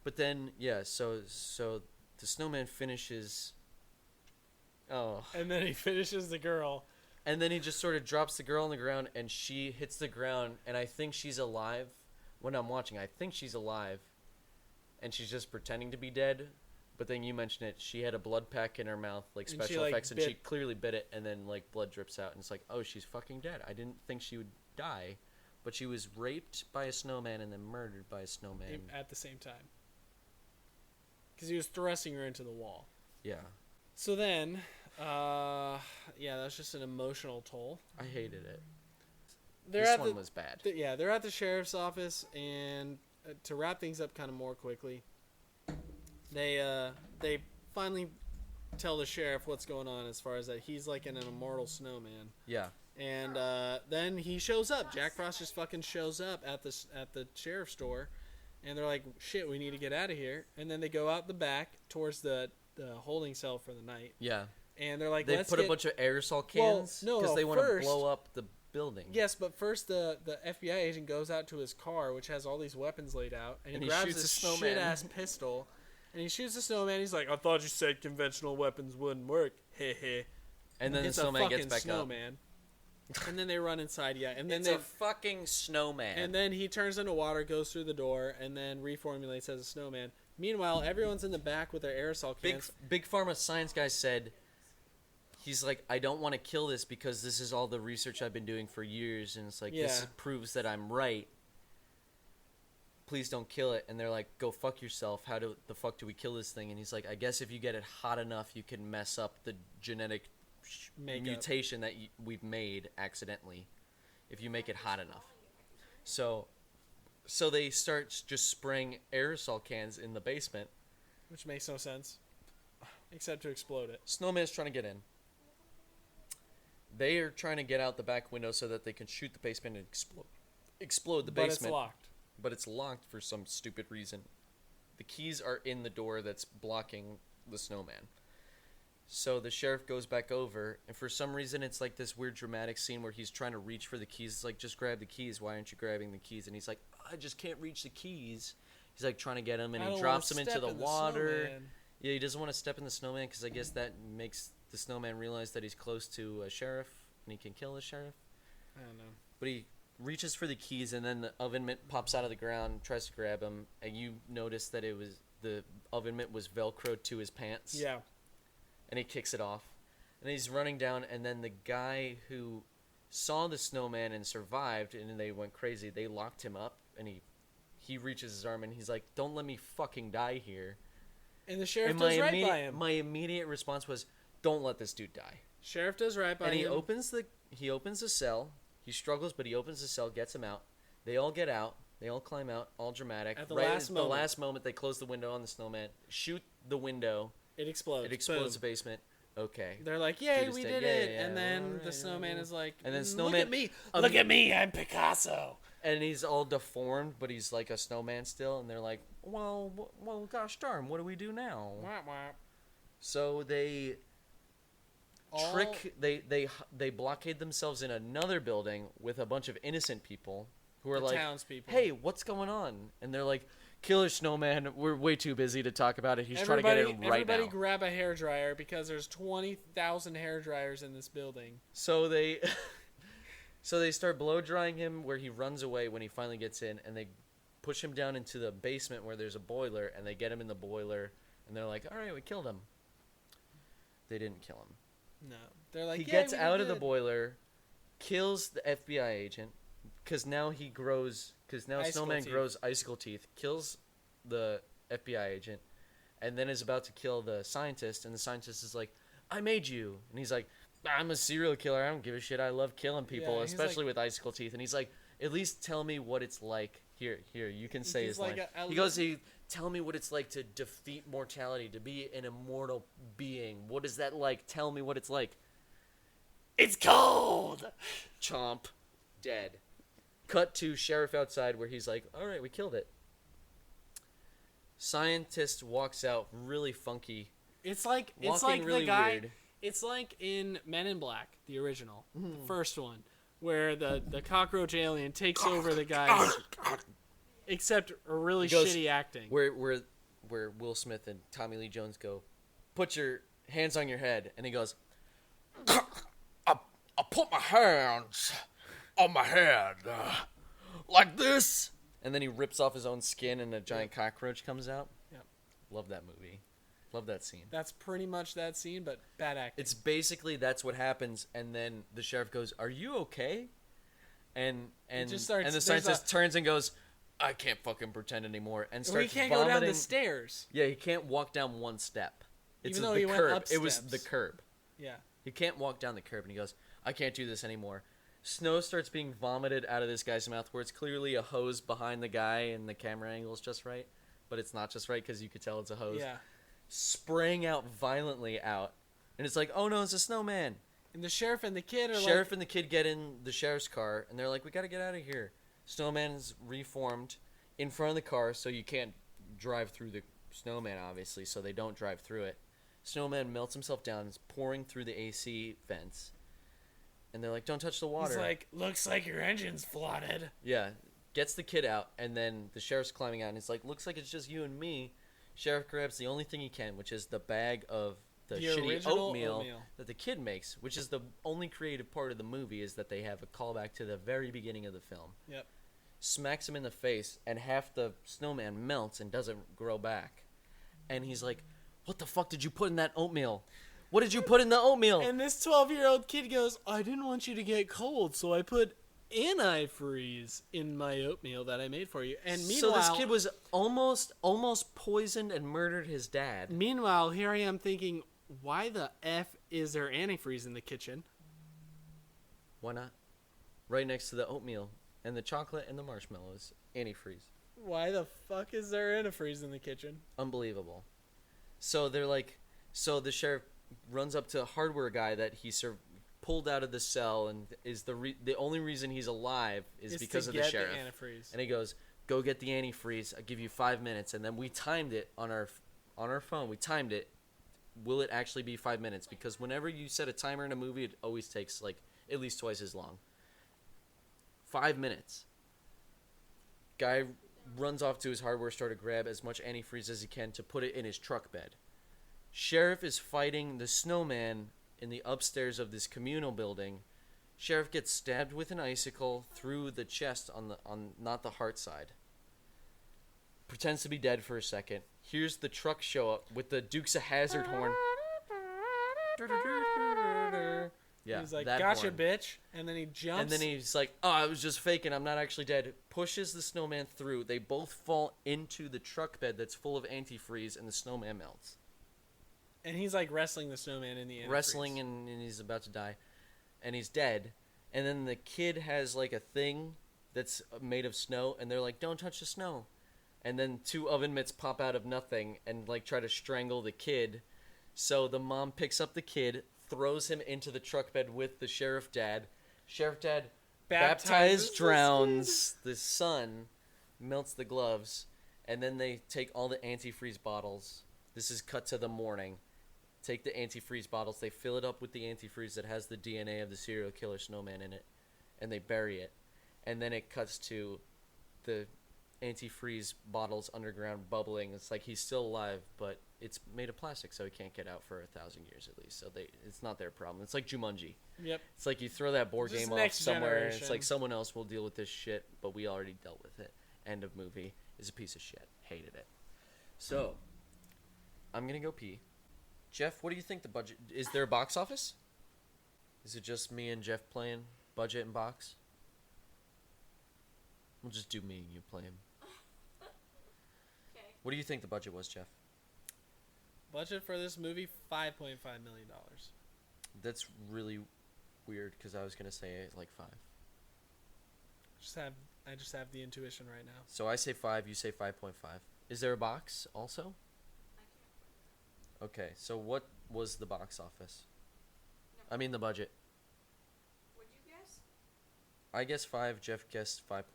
But then, yeah, so the snowman finishes. Oh. And then he finishes the girl. And then he just sort of drops the girl on the ground, and she hits the ground, and I think she's alive. When I'm watching, I think she's alive, and she's just pretending to be dead. But then you mentioned it, she had a blood pack in her mouth, like And special she, like, effects, and bit- she clearly bit it, and then like blood drips out, and it's like, oh, she's fucking dead. I didn't think she would die, but she was raped by a snowman and then murdered by a snowman. At the same time. Because he was thrusting her into the wall. Yeah, So then, yeah, that's just an emotional toll. I hated it. They're This at one the, was bad. yeah, they're at the sheriff's office, and to wrap things up kind of more quickly, they finally tell the sheriff what's going on as far as that he's like an immortal snowman. Yeah. And then he shows up. Jack Frost just fucking shows up at the sheriff's store, and they're like, "Shit, we need to get out of here." And then they go out the back towards the holding cell for the night. Yeah. And they're like, They "Let's put get..." a bunch of aerosol Well, cans no, they want to first- blow up the building. Yes, but first the FBI agent goes out to his car, which has all these weapons laid out, and he grabs shoots this a snowman. shit ass pistol, and he shoots the snowman. He's like, "I thought you said conventional weapons wouldn't work." Heh heh. And then It's the snowman a fucking gets back snowman. And then they run inside, yeah, and then It's a fucking snowman. and then he turns into water, goes through the door, and then reformulates as a snowman. Meanwhile, everyone's in the back with their aerosol cans. Big Pharma science guy said, he's like, I don't want to kill this because this is all the research I've been doing for years, and it's like, this Yeah. proves that I'm right. Please don't kill it. And they're like, go fuck yourself. How the fuck do we kill this thing? And he's like, I guess if you get it hot enough, you can mess up the genetic Makeup. mutation that we've made accidentally. If you make it hot enough. So they start just spraying aerosol cans in the basement. Which makes no sense, except to explode it. Snowman's trying to get in. They are trying to get out the back window so that they can shoot the basement and explode the But basement. it's locked. But it's locked for some stupid reason. The keys are in the door that's blocking the snowman. So the sheriff goes back over, and for some reason it's like this weird dramatic scene where he's trying to reach for the keys. It's like, just grab the keys. Why aren't you grabbing the keys? And he's like, I just can't reach the keys. He's like trying to get them, and I he don't drops wanna them into step the in water. snowman. Yeah, he doesn't want to step in the snowman because I guess that makes the snowman realize that he's close to a sheriff and he can kill the sheriff. I don't know. But he reaches for the keys, and then the oven mitt pops out of the ground, tries to grab him, and you notice that the oven mitt was velcroed to his pants. Yeah. And he kicks it off. And he's running down, and then the guy who saw the snowman and survived, and they went crazy, they locked him up, and he reaches his arm, and he's like, don't let me fucking die here. And the sheriff And does right by him. my immediate response was, don't let this dude die. Sheriff does right by And him. he opens the cell. He struggles, but he opens the cell, gets him out. They all get out. They all climb out, all dramatic. At the right last at moment. the last moment, they close the window on the snowman, shoot the window. It explodes. It explodes Boom. the basement. Okay. They're like, "Yay, Dude is we dead. did Yeah, it!" yeah, And then alright, the snowman is like, And then "Look snowman- at me! Look at me! I'm Picasso!" And he's all deformed, but he's like a snowman still. And they're like, well, gosh darn, what do we do now? Wah, wah. So they All- they blockade themselves in another building with a bunch of innocent people who are The like, townspeople. hey, what's going on? And they're like, killer snowman, we're way too busy to talk about it. He's trying to get in right everybody now. grab a hairdryer because there's 20,000 hairdryers in this building. So they So they start blow drying him where he runs away when he finally gets in, and they push him down into the basement where there's a boiler, and they get him in the boiler, and they're like, all right, we killed him. They didn't kill him. No. They're like, He yeah, gets we out of the did. boiler, kills the FBI agent, because now Icicle Snowman teeth. grows icicle teeth, kills the FBI agent, and then is about to kill the scientist, and the scientist is like, I made you. And he's like, I'm a serial killer. I don't give a shit. I love killing people, Yeah, he's especially like- with icicle teeth. And he's like, at least tell me what it's like. Here, you can say He's his like line. a He goes, tell me what it's like to defeat mortality, to be an immortal being. What is that like? Tell me what it's like. It's cold! Chomp. Dead. Cut to sheriff outside where he's like, all right, we killed it. Scientist walks out really funky. It's like Walking really the guy. weird. It's like in Men in Black, the original, the first one, where the cockroach alien takes over the guy, except a really He goes, shitty acting. Where Will Smith and Tommy Lee Jones go, put your hands on your head, and he goes, I put my hands on my head like this, and then he rips off his own skin, and a giant cockroach comes out. Yep. Love that movie. Love that scene. That's pretty much that scene, but bad acting. It's basically that's what happens, and then the sheriff goes, "Are you okay?" And just starts- and the there's scientist turns and goes, "I can't fucking pretend anymore," and we starts can't vomiting. go down the stairs. Yeah, he can't walk down one step. It's Even though the he went curb. up It was the steps. curb. Yeah. He can't walk down the curb, and he goes, "I can't do this anymore." Snow starts being vomited out of this guy's mouth, where it's clearly a hose behind the guy, and the camera angle is just right, but it's not just right because you could tell it's a hose. Yeah. Spraying out violently out, and it's like, "Oh no, it's a snowman!" And the sheriff and the kid are Sheriff and the kid get in the sheriff's car, and they're like, "We gotta get out of here." Snowman's reformed in front of the car, so you can't drive through the snowman, obviously, so they don't drive through it. Snowman melts himself down, is pouring through the AC vents, and they're like, "Don't touch the like, water." he's like, looks like your engine's flooded. Yeah, gets the kid out, and then the sheriff's climbing out, and he's like, "Looks like it's just you and me." Sheriff grabs the only thing he can, which is the bag of the shitty original oatmeal that the kid makes, which is the only creative part of the movie, is that they have a callback to the very beginning of the film. Yep. Smacks him in the face, and half the snowman melts and doesn't grow back. And he's like, "What the fuck did you put in that oatmeal? What did you put in the oatmeal?" And this 12-year-old kid goes, I didn't want you to get cold, so I put antifreeze in my oatmeal that I made for you. And meanwhile, so this kid was almost poisoned and murdered his dad. Meanwhile, here I am thinking, why the F is there antifreeze in the kitchen? Why not? Right next to the oatmeal and the chocolate and the marshmallows. Antifreeze. Why the fuck is there antifreeze in the kitchen? Unbelievable. So they're like, so the sheriff runs up to a hardware guy that he pulled out of the cell, and is the only reason he's alive is It's because to of the get sheriff. the antifreeze. And he goes, "Go get the antifreeze. I'll give you 5 minutes." And then we timed it on our phone. We timed it. Will it actually be 5 minutes? Because whenever you set a timer in a movie, it always takes like at least twice as long. 5 minutes. Guy runs off to his hardware store to grab as much antifreeze as he can to put it in his truck bed. Sheriff is fighting the snowman in the upstairs of this communal building. Sheriff gets stabbed with an icicle through the chest on not the heart side. Pretends to be dead for a second. Here's the truck show up with the Dukes of Hazzard horn. Yeah, He's like, that gotcha, horn. bitch. And then he jumps. And then he's like, "Oh, I was just faking. I'm not actually dead." Pushes the snowman through. They both fall into the truck bed that's full of antifreeze, and the snowman melts. And he's like wrestling the snowman in the antifreeze. Wrestling, and he's about to die. And he's dead. And then the kid has like a thing that's made of snow, and they're like, "Don't touch the snow." And then 2 oven mitts pop out of nothing and like try to strangle the kid. So the mom picks up the kid, throws him into the truck bed with the sheriff dad. Sheriff dad Baptizes drowns the son, melts the gloves, and then they take all the antifreeze bottles. This is cut to the morning. Take the antifreeze bottles, they fill it up with the antifreeze that has the DNA of the serial killer snowman in it, and they bury it. And then it cuts to the antifreeze bottles underground bubbling. It's like he's still alive, but it's made of plastic, so he can't get out for 1,000 years at least. So it's not their problem. It's like Jumanji. Yep. It's like you throw that board Just game off next somewhere, and it's generation. like someone else will deal with this shit, but we already dealt with it. End of movie. Is a piece of shit. Hated it. So, I'm gonna go pee. Jeff, what do you think the budget... Is there a box office? Is it just me and Jeff playing budget and box? We'll just do me and you playing. Okay. What do you think the budget was, Jeff? Budget for this movie, $5.5 million. That's really weird because I was gonna say like 5. I just have the intuition right now. So I say 5, you say 5.5. Is there a box also? I can't. Okay, so what was the box office? No. I mean the budget. Would you guess? I guess 5, Jeff guessed 5.5. You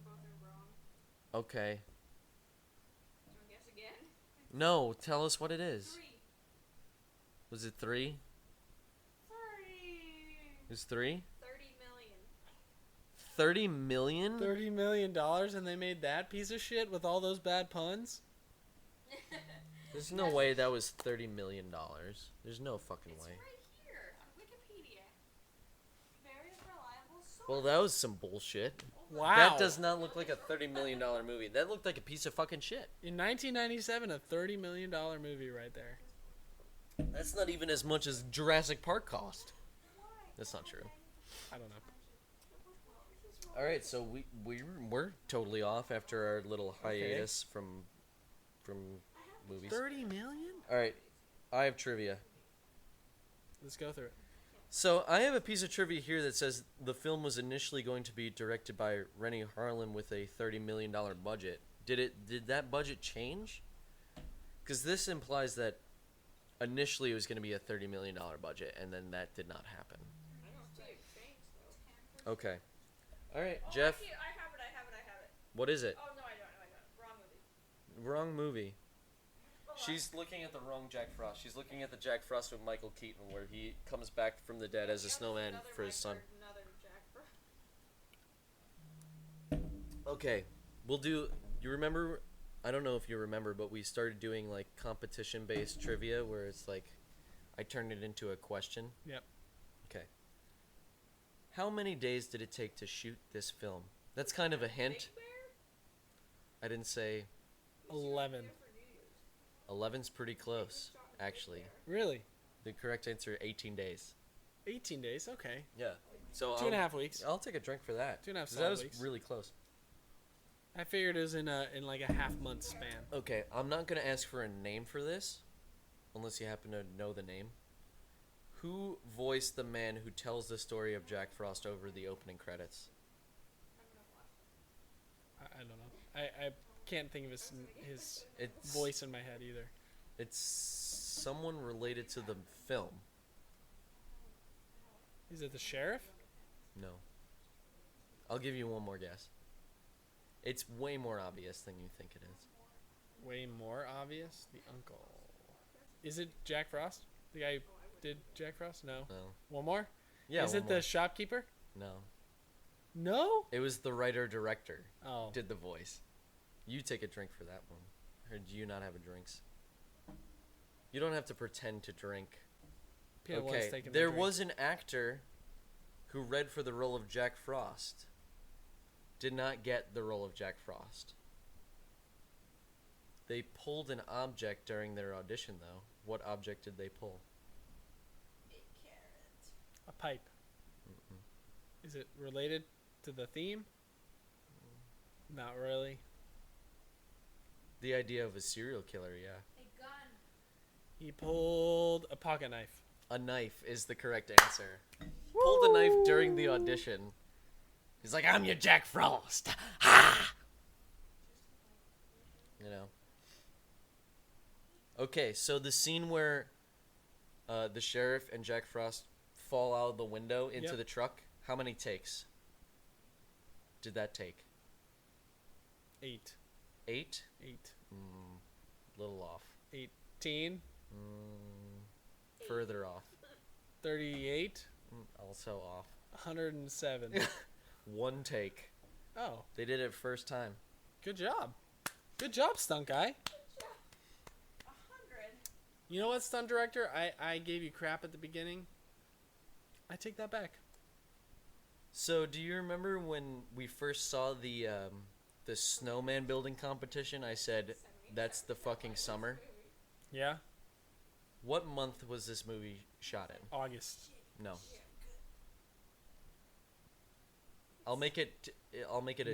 both are wrong. Okay. Do you want to guess again? No, tell us what it is. 3. Was it 3? 30. It was 3? 30 30 million? million. $30 million and they made that piece of shit with all those bad puns? There's no way that was $30 million. There's no fucking It's way. right here on Wikipedia. Very reliable source. Well, that was some bullshit. Wow. That does not look like a $30 million movie. That looked like a piece of fucking shit. In 1997, a $30 million movie right there. That's not even as much as Jurassic Park cost. That's not true. I don't know. All right, so we're totally off after our little hiatus from movies. 30 million? All right, I have trivia. Let's go through it. So I have a piece of trivia here that says the film was initially going to be directed by Rennie Harlin with a $30 million budget. Did that budget change? Because this implies that initially it was going to be a $30 million budget, and then that did not happen. I don't see it changed though. Okay. All right, Oh, Jeff, I have it. what is it? Oh no, I don't. Wrong movie. Wrong movie. Hold on. She's looking at the wrong Jack Frost. She's looking at the Jack Frost with Michael Keaton, where he comes back from the dead as a Yep, snowman another for his son. record, another Jack Frost. Okay, we'll do. You remember? I don't know if you remember, but we started doing like competition-based trivia, where it's like, I turned it into a question. Yep. Okay. How many days did it take to shoot this film? That's kind of a hint. Big Bear? I didn't say 11. Here for New Year's. 11's pretty close, actually. Really? The correct answer: 18 days. 18 days? Okay. Yeah. So 2.5 weeks. I'll take a drink for that. 2.5 'cause solid that was weeks. really close. I figured it was in like a half-month span. Okay, I'm not gonna ask for a name for this, unless you happen to know the name. Who voiced the man who tells the story of Jack Frost over the opening credits? I don't know. I can't think of his It's voice in my head either. It's someone related to the film. Is it the sheriff? No. I'll give you one more guess. It's way more obvious than you think it is. Way more obvious. The uncle. Is it Jack Frost? The guy who did Jack Frost? No. No. One more? Yeah. Is one it more. the shopkeeper? No. No? It was the writer-director Oh. did the voice. You take a drink for that one. Or do you not have a drinks? You don't have to pretend to drink. Peanut One's Okay, taking the there drink. was an actor who read for the role of Jack Frost. Did not get the role of Jack Frost. They pulled an object during their audition, though. What object did they pull? A carrot. a pipe. Is it related to the theme? Not really. The idea of a serial killer, yeah. A gun. He pulled a pocket knife. A knife is the correct answer. Pulled a knife during the audition. He's like, I'm your Jack Frost. Ha! You know. Okay, so the scene where the sheriff and Jack Frost fall out of the window into Yep. the truck, how many takes did that take? 8. 8? 8. Little off. 18. Further off. 38. Also off. 107. 1 take. Oh, They did it first time. good job. Good job, stunt guy. 100. You know what, stunt director? I gave you crap at the beginning. I take that back. So, do you remember when we first saw the snowman building competition? I said, that's the fucking summer. Yeah? What month was this movie shot in? August. No. I'll make it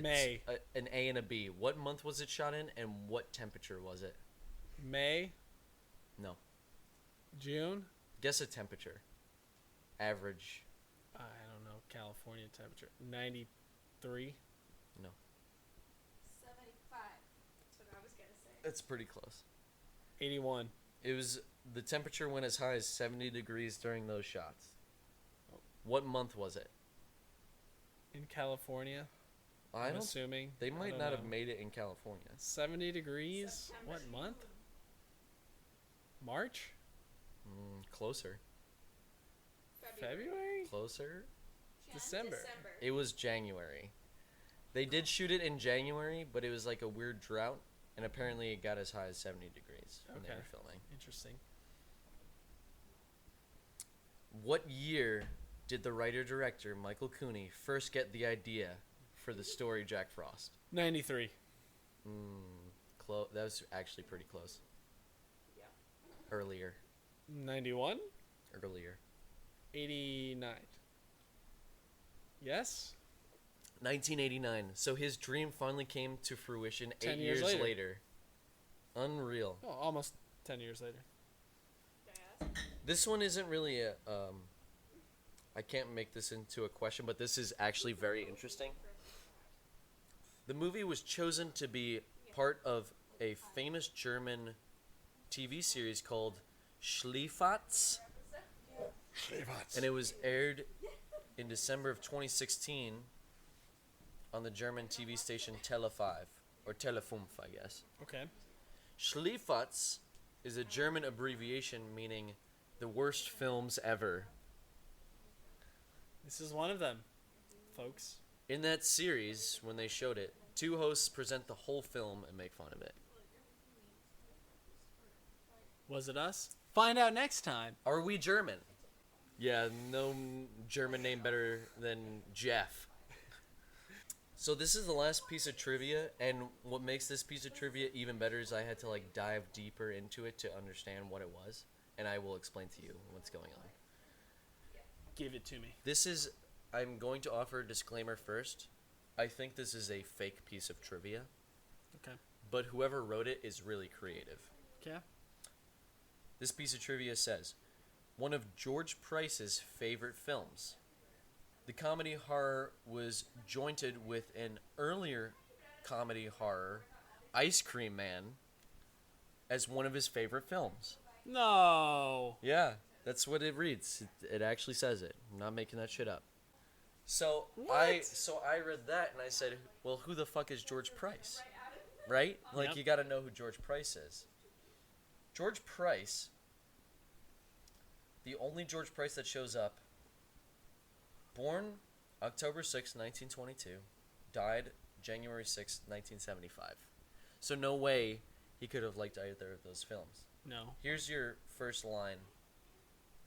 May. An A and a B. What month was it shot in, and what temperature was it? May? No. June? Guess a temperature. Average. I don't know. California temperature. 93? No. 75. That's what I was going to say. It's pretty close. 81. It was the temperature went as high as 70 degrees during those shots. What month was it? In California? I I'm don't. assuming. They I might don't not have know. made it in California. 70 degrees? September. What month? March? Closer. February? Closer. December. It was January. They did shoot it in January, but it was like a weird drought, and apparently it got as high as 70 degrees when they Okay. were filming. Interesting. What year did the writer-director Michael Cooney first get the idea for the story Jack Frost? 93. That was actually pretty close. Yeah. Earlier. 91? 89. Yes? 1989. So his dream finally came to fruition 10 8 years years later. later. Unreal. Oh, almost 10 years later. This one isn't really a I can't make this into a question, but this is actually very interesting. The movie was chosen to be part of a famous German TV series called Schleifatz, and it was aired in December of 2016 on the German TV station Tele 5, or Tele5, I guess. Okay. Schleifatz is a German abbreviation meaning the worst films ever. This is one of them, folks. In that series, when they showed it, two hosts present the whole film and make fun of it. Was it us? Find out next time. Are we German? Yeah, no German name better than Jeff. So this is the last piece of trivia, and what makes this piece of trivia even better is I had to dive deeper into it to understand what it was, and I will explain to you what's going on. Give it to me. I'm going to offer a disclaimer first. I think this is a fake piece of trivia, Okay. but whoever wrote it is really creative. Okay. This piece of trivia says, one of George Price's favorite films. The comedy horror was jointed with an earlier comedy horror, Ice Cream Man, as one of his favorite films. No. Yeah, that's what it reads. It actually says it. I'm not making that shit up. So What? I read that and I said, well, who the fuck is George Price? Right? Yep. You got to know who George Price is. George Price, the only George Price that shows up, born October 6, 1922, died January 6, 1975. So no way he could have liked either of those films. No. Here's your first line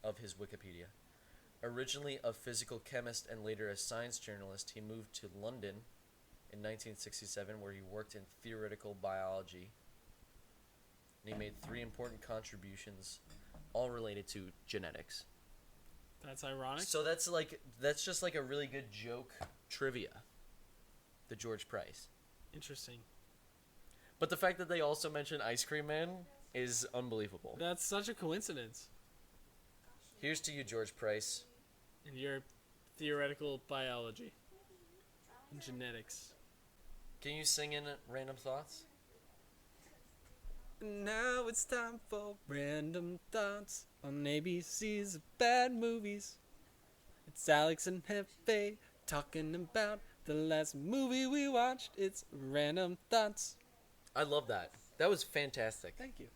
of his Wikipedia. Originally a physical chemist and later a science journalist, he moved to London in 1967 where he worked in theoretical biology. And he made 3 important contributions, all related to genetics. That's ironic. So that's just a really good joke trivia. The George Price. Interesting. But the fact that they also mention Ice Cream Man is unbelievable. That's such a coincidence. Here's to you, George Price. In your theoretical biology and genetics. Can you sing in Random Thoughts? Now it's time for random thoughts on ABC's bad movies. It's Alex and Hefe talking about the last movie we watched. It's Random Thoughts. I love that. That was fantastic. Thank you.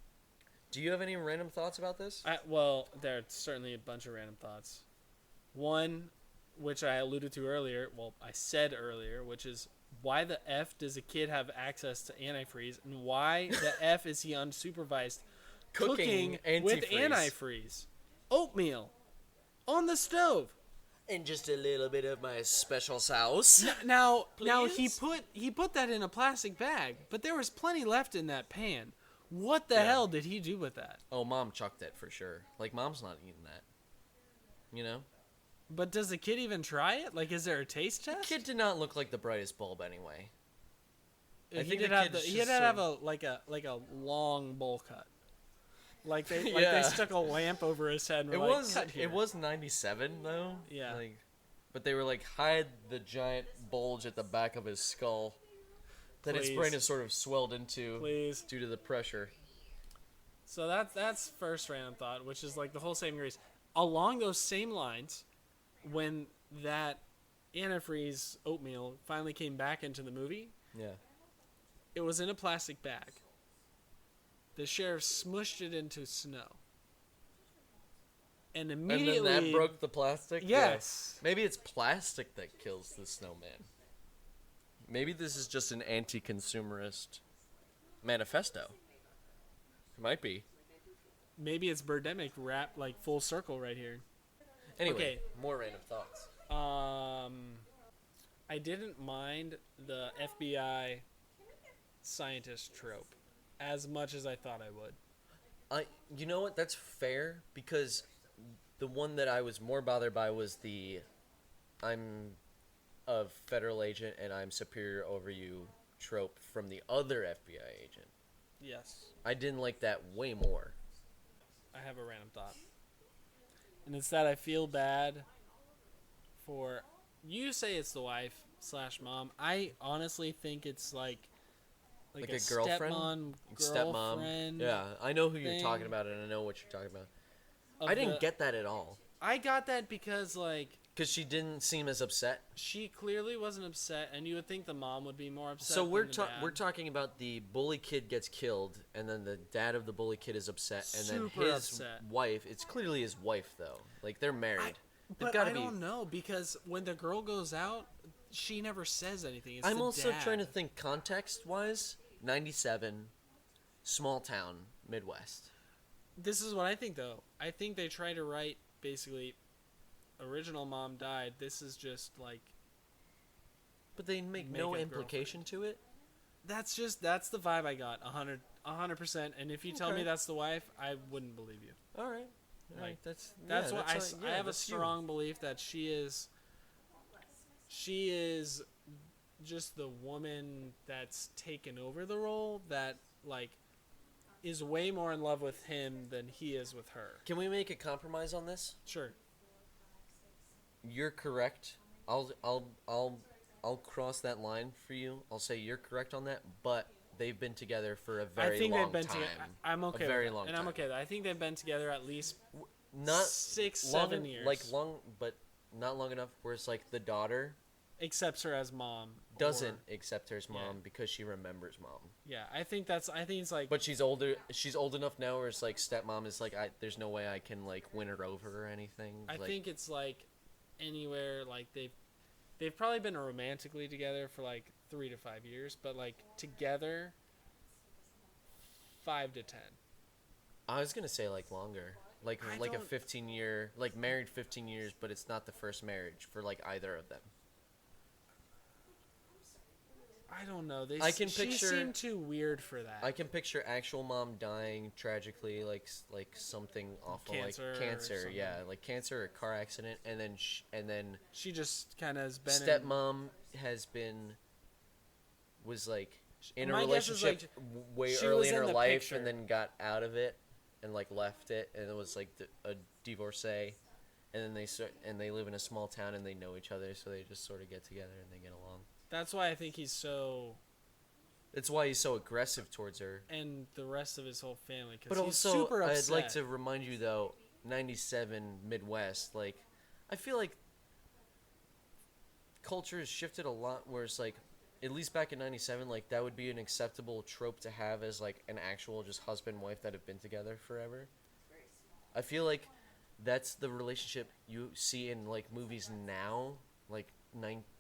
Do you have any random thoughts about this? Well, there are certainly a bunch of random thoughts. One, which I alluded to earlier, well, I said earlier, which is why the F does a kid have access to antifreeze, and why the F is he unsupervised cooking with antifreeze? Oatmeal on the stove. And just a little bit of my special sauce. Now Please? he put that in a plastic bag, but there was plenty left in that pan. What the hell did he do with that? Oh, Mom chucked it for sure. Like, Mom's not eating that. You know? But does the kid even try it? Like, is there a taste The test? kid did not look like the brightest bulb anyway. I He think did the have kid's he just did have sort a long bowl cut. Like they Yeah. stuck a lamp over his head and were It like, was cut here. it was 97 though. Yeah. Like, but they were like, hide the giant bulge at the back of his skull that his Please. brain is sort of swelled into Please. due to the pressure. So that's first random thought, which is like the whole saving grace. Along those same lines, when that antifreeze oatmeal finally came back into the movie, Yeah. it was in a plastic bag. The sheriff smushed it into snow. And immediately... And then that broke the plastic? Yes. Yeah. Maybe it's plastic that kills the snowman. Maybe this is just an anti-consumerist manifesto. It might be. Maybe it's Birdemic wrapped like full circle right here. Anyway, Okay. more random thoughts. I didn't mind the FBI scientist trope as much as I thought I would. You know what? That's fair, because the one that I was more bothered by was the I'm a federal agent and I'm superior over you trope from the other FBI agent. Yes. I didn't like that way more. I have a random thought. And it's that I feel bad for... You say it's the wife / mom. I honestly think it's like Like a girlfriend? girlfriend. Yeah, I know who you're thing. talking about, and I know what you're talking about. of I didn't the- get that at all. I got that because, like, Because she didn't seem as upset. she clearly wasn't upset, and you would think the mom would be more upset. So we're than the dad. we're talking about the bully kid gets killed, and then the dad of the bully kid is upset, and then Super his upset. wife. It's clearly his wife though. Like, they're married. They've But gotta I be. don't know, because when the girl goes out, she never says anything. It's I'm the also dad. trying to think context-wise. 97, small town, Midwest. This is what I think, though. I think they try to write, basically, original mom died. This is just, like... But they make Make no a implication to it. That's the vibe I got, 100%. And if you tell me Okay. that's the wife, I wouldn't believe you. All right. All Like, right. That's what I have a that's you. strong belief that she is just the woman that's taken over the role that, like, is way more in love with him than he is with her. Can we make a compromise on this? Sure. You're correct. I'll cross that line for you. I'll say you're correct on that, but they've been together for a very I think long they've been time. together. I'm okay. A very with that. long and time. I'm okay with that. I think they've been together at least Not 6, long, 7 years. Like long, but not long enough where it's like the daughter accepts her as mom. doesn't or- accept her as mom Yeah. because she remembers mom. Yeah, I think it's like. But she's older. She's old enough now where it's like stepmom is like, there's no way I can like win her over or anything. I Like, think it's like anywhere like they've probably been romantically together for like 3 to 5 years, but like together 5 to 10. I was gonna say like longer, like I like a don't- 15-year, like married 15 years, but it's not the first marriage for like either of them. I don't know. I can she picture- seemed too weird for that. I can picture actual mom dying tragically, like something awful, Cancer like or cancer, something. yeah, like cancer or car accident, and then She just kind of has been. stepmom was like in a My guess is, relationship way she early was in her in the life, picture. and then got out of it and like left it, and it was like a divorcee, and then they live in a small town and they know each other, so they just sort of get together and they get along. That's why I think he's so. That's why he's so aggressive towards her. And the rest of his whole family, But because he's also, super upset. I'd like to remind you though, 97 Midwest, like, I feel like culture has shifted a lot where it's like, at least back in 97, like, that would be an acceptable trope to have as like an actual just husband and wife that have been together forever. I feel like that's the relationship you see in like movies now like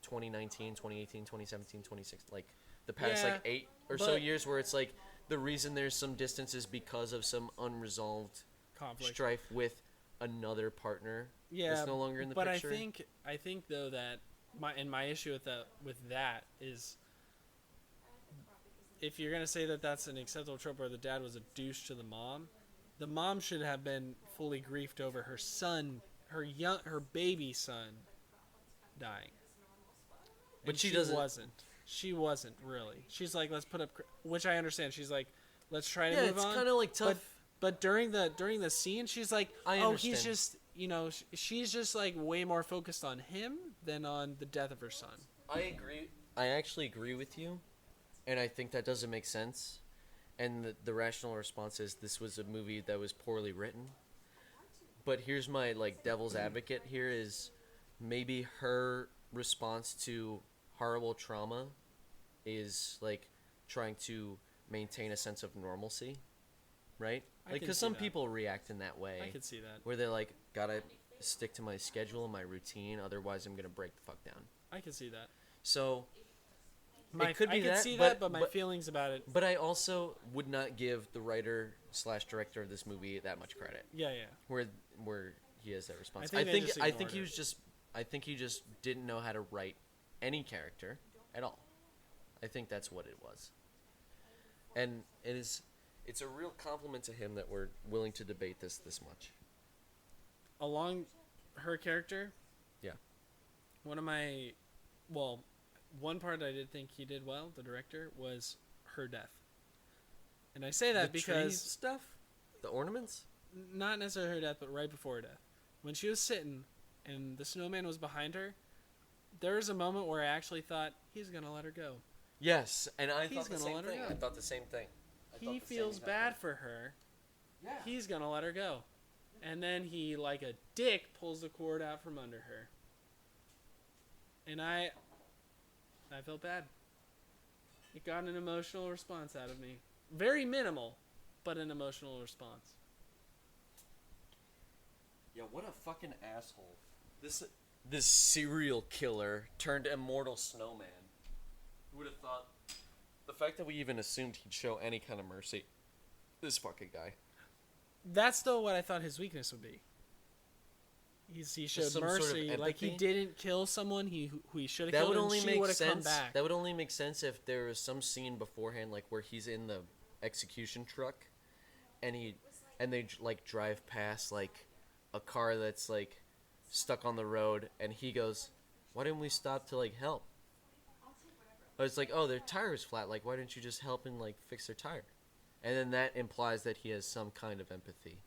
2019, 2018, 2017, 2016, like the past Yeah, like 8 or so but- years where it's like the reason there's some distance is because of some unresolved Conflict. strife with another partner Yeah, that's no longer in the but picture. I think though that my issue with that is if you're gonna say that that's an acceptable trope where the dad was a douche to the mom should have been fully griefed over her son, her baby son, dying. But And she doesn't- wasn't. She wasn't really. She's like, let's put up, which I understand. She's like, let's try to yeah, move it's on. kind of like tough. But during the scene, she's like, I oh, he's understand. just, she's just like way more focused on him than on the death of her son. I agree. I actually agree with you, and I think that doesn't make sense. And the rational response is this was a movie that was poorly written. But here's my like devil's advocate here is maybe her response to horrible trauma is like trying to maintain a sense of normalcy, right? I Like can because see some that. people react in that I way could see that. where they're like gotta stick to my schedule and my routine, otherwise I'm gonna break the fuck down. I could see that. So I could be could that, see but- that, but my but- feelings about it. But I also would not give the writer/director of this movie that much credit, Yeah, yeah. where he has that response. I think they just I ignored think he it. was just I think he just didn't know how to write any character at all. I think that's what it was. And it's a real compliment to him that we're willing to debate this much. Along her character. Yeah. One part I did think he did well, the director, was her death. And I say that The tree because stuff, the ornaments. not necessarily her death, but right before her death. When she was sitting and the snowman was behind her, there was a moment where I actually thought he's gonna let her go. Yes, and I He's thought the gonna same let her thing. go. I thought the same thing. I He thought the same feels exact bad thing. for her. Yeah. He's gonna let her go. And then he, like a dick, pulls the cord out from under her. And I felt bad. It got an emotional response out of me. Very minimal, but an emotional response. Yeah, what a fucking asshole. This serial killer turned immortal snowman. Who would have thought? The fact that we even assumed he'd show any kind of mercy. This fucking guy. That's still what I thought his weakness would be. He showed some sort of mercy, like he empathy? didn't kill someone who he should have That killed, would and only she make would have come sense. back. That would only make sense if there was some scene beforehand, like where he's in the execution truck, and they like drive past like a car that's like stuck on the road, and he goes, "Why didn't we stop to like help?" But it's like, "Oh, their tire is flat. Like, why didn't you just help and like fix their tire?" And then that implies that he has some kind of empathy.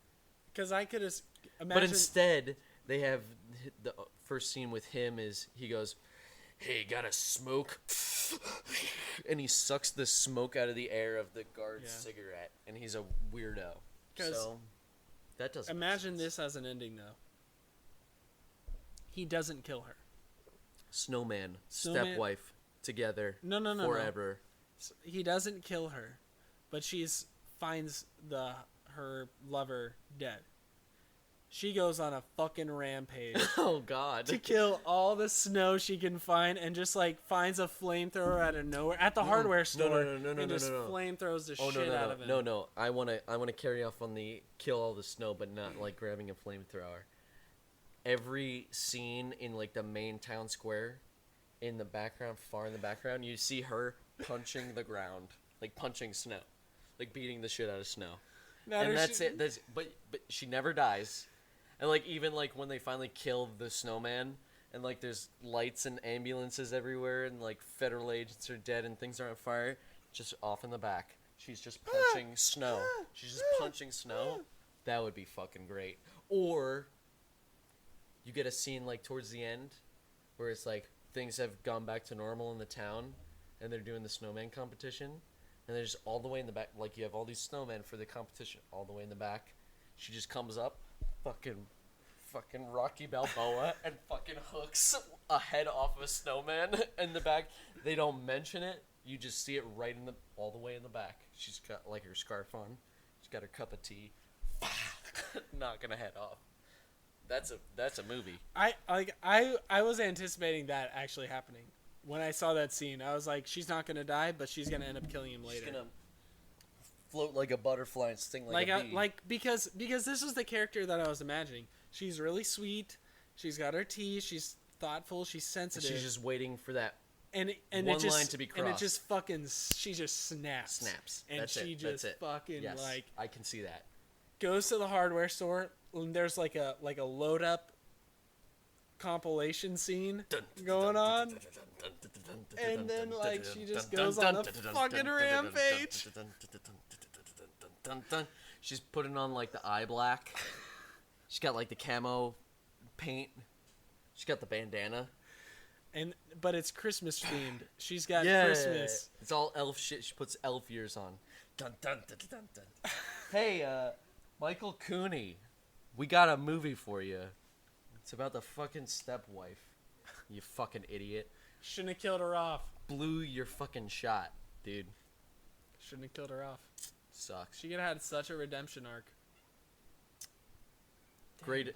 Because I could have imagine. But instead, they have the first scene with him is he goes, "Hey, got a smoke?" And he sucks the smoke out of the air of the guard's Yeah. cigarette, and he's a weirdo. 'Cause So that doesn't. make imagine sense. this as an ending, though. He doesn't kill her. Snowman, Snowman- stepwife, together No. forever. He doesn't kill her, but finds her lover dead. She goes on a fucking rampage Oh God. to kill all the snow she can find, and just like finds a flamethrower out of nowhere at the hardware store. no, and just no. flamethrows the Oh shit no, out of him. no! I wanna carry off on the kill all the snow, but not like grabbing a flamethrower. Every scene in like the main town square, in the background, far in the background, you see her punching the ground, like punching snow, like beating the shit out of snow. Now And does that's she- it. But she never dies. And like even like when they finally kill the snowman, and like there's lights and ambulances everywhere, and like federal agents are dead and things are on fire, just off in the back, she's just punching snow. She's just punching snow. That would be fucking great. Or you get a scene like towards the end, where it's like things have gone back to normal in the town, and they're doing the snowman competition, and they're just all the way in the back, like you have all these snowmen for the competition, all the way in the back. She just comes up, fucking Rocky Balboa, and fucking hooks a head off of a snowman in the back. They don't mention it. You just see it right all the way in the back. She's got like her scarf on. She's got her cup of tea. Knocking a head off. That's a movie. I was anticipating that actually happening. When I saw that scene, I was like, she's not gonna die, but she's gonna end up killing him later. She's gonna float like a butterfly and sting like a bee. Because this was the character that I was imagining. She's really sweet. She's got her teeth. She's thoughtful. She's sensitive. She's just waiting for that and one it just, line to be crossed. And it just fucking, she just snaps. And that's she just fucking yes, like I can see that. goes to the hardware store. And there's like a load up compilation scene going on, and then like she just goes on a fucking rampage. She's putting on like the eye black. She's got like the camo paint. She's got the bandana. But it's Christmas themed. She's got Christmas. It's all elf shit. She puts elf ears on. Dun, dun, dun, dun, dun. Hey, Michael Cooney, we got a movie for you. It's about the fucking stepwife. You fucking idiot. Shouldn't have killed her off. Blew your fucking shot, dude. Shouldn't have killed her off. Sucks. She could have had such a redemption arc. Great.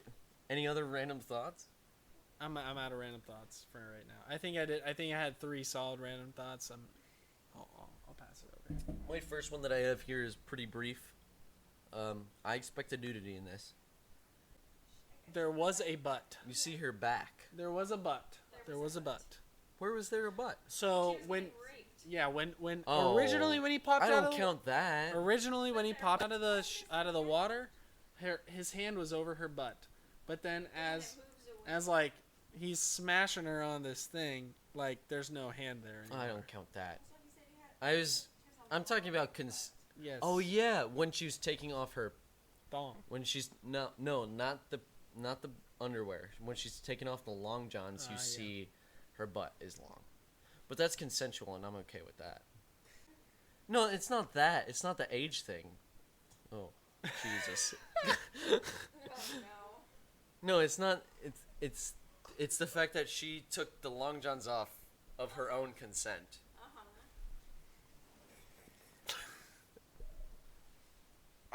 Any other random thoughts? I'm out of random thoughts for right now. I think I had 3 solid random thoughts. I'll pass it over. My first one that I have here is pretty brief. I expected nudity in this. There was a butt. You see her back. There was a butt. There was a butt. Where was there a butt? So When originally when he popped I out don't of count that. originally when he popped out of the water, his hand was over her butt. But then as like he's smashing her on this thing, like there's no hand there anymore. I don't count that. I'm talking about Yes. Oh yeah, when she was taking off her Thong. when she's not the underwear. When she's taking off the long johns, you see her butt is long. But that's consensual, and I'm okay with that. No, it's not that. It's not the age thing. Oh, Jesus. No, it's not. It's the fact that she took the long johns off of her own consent.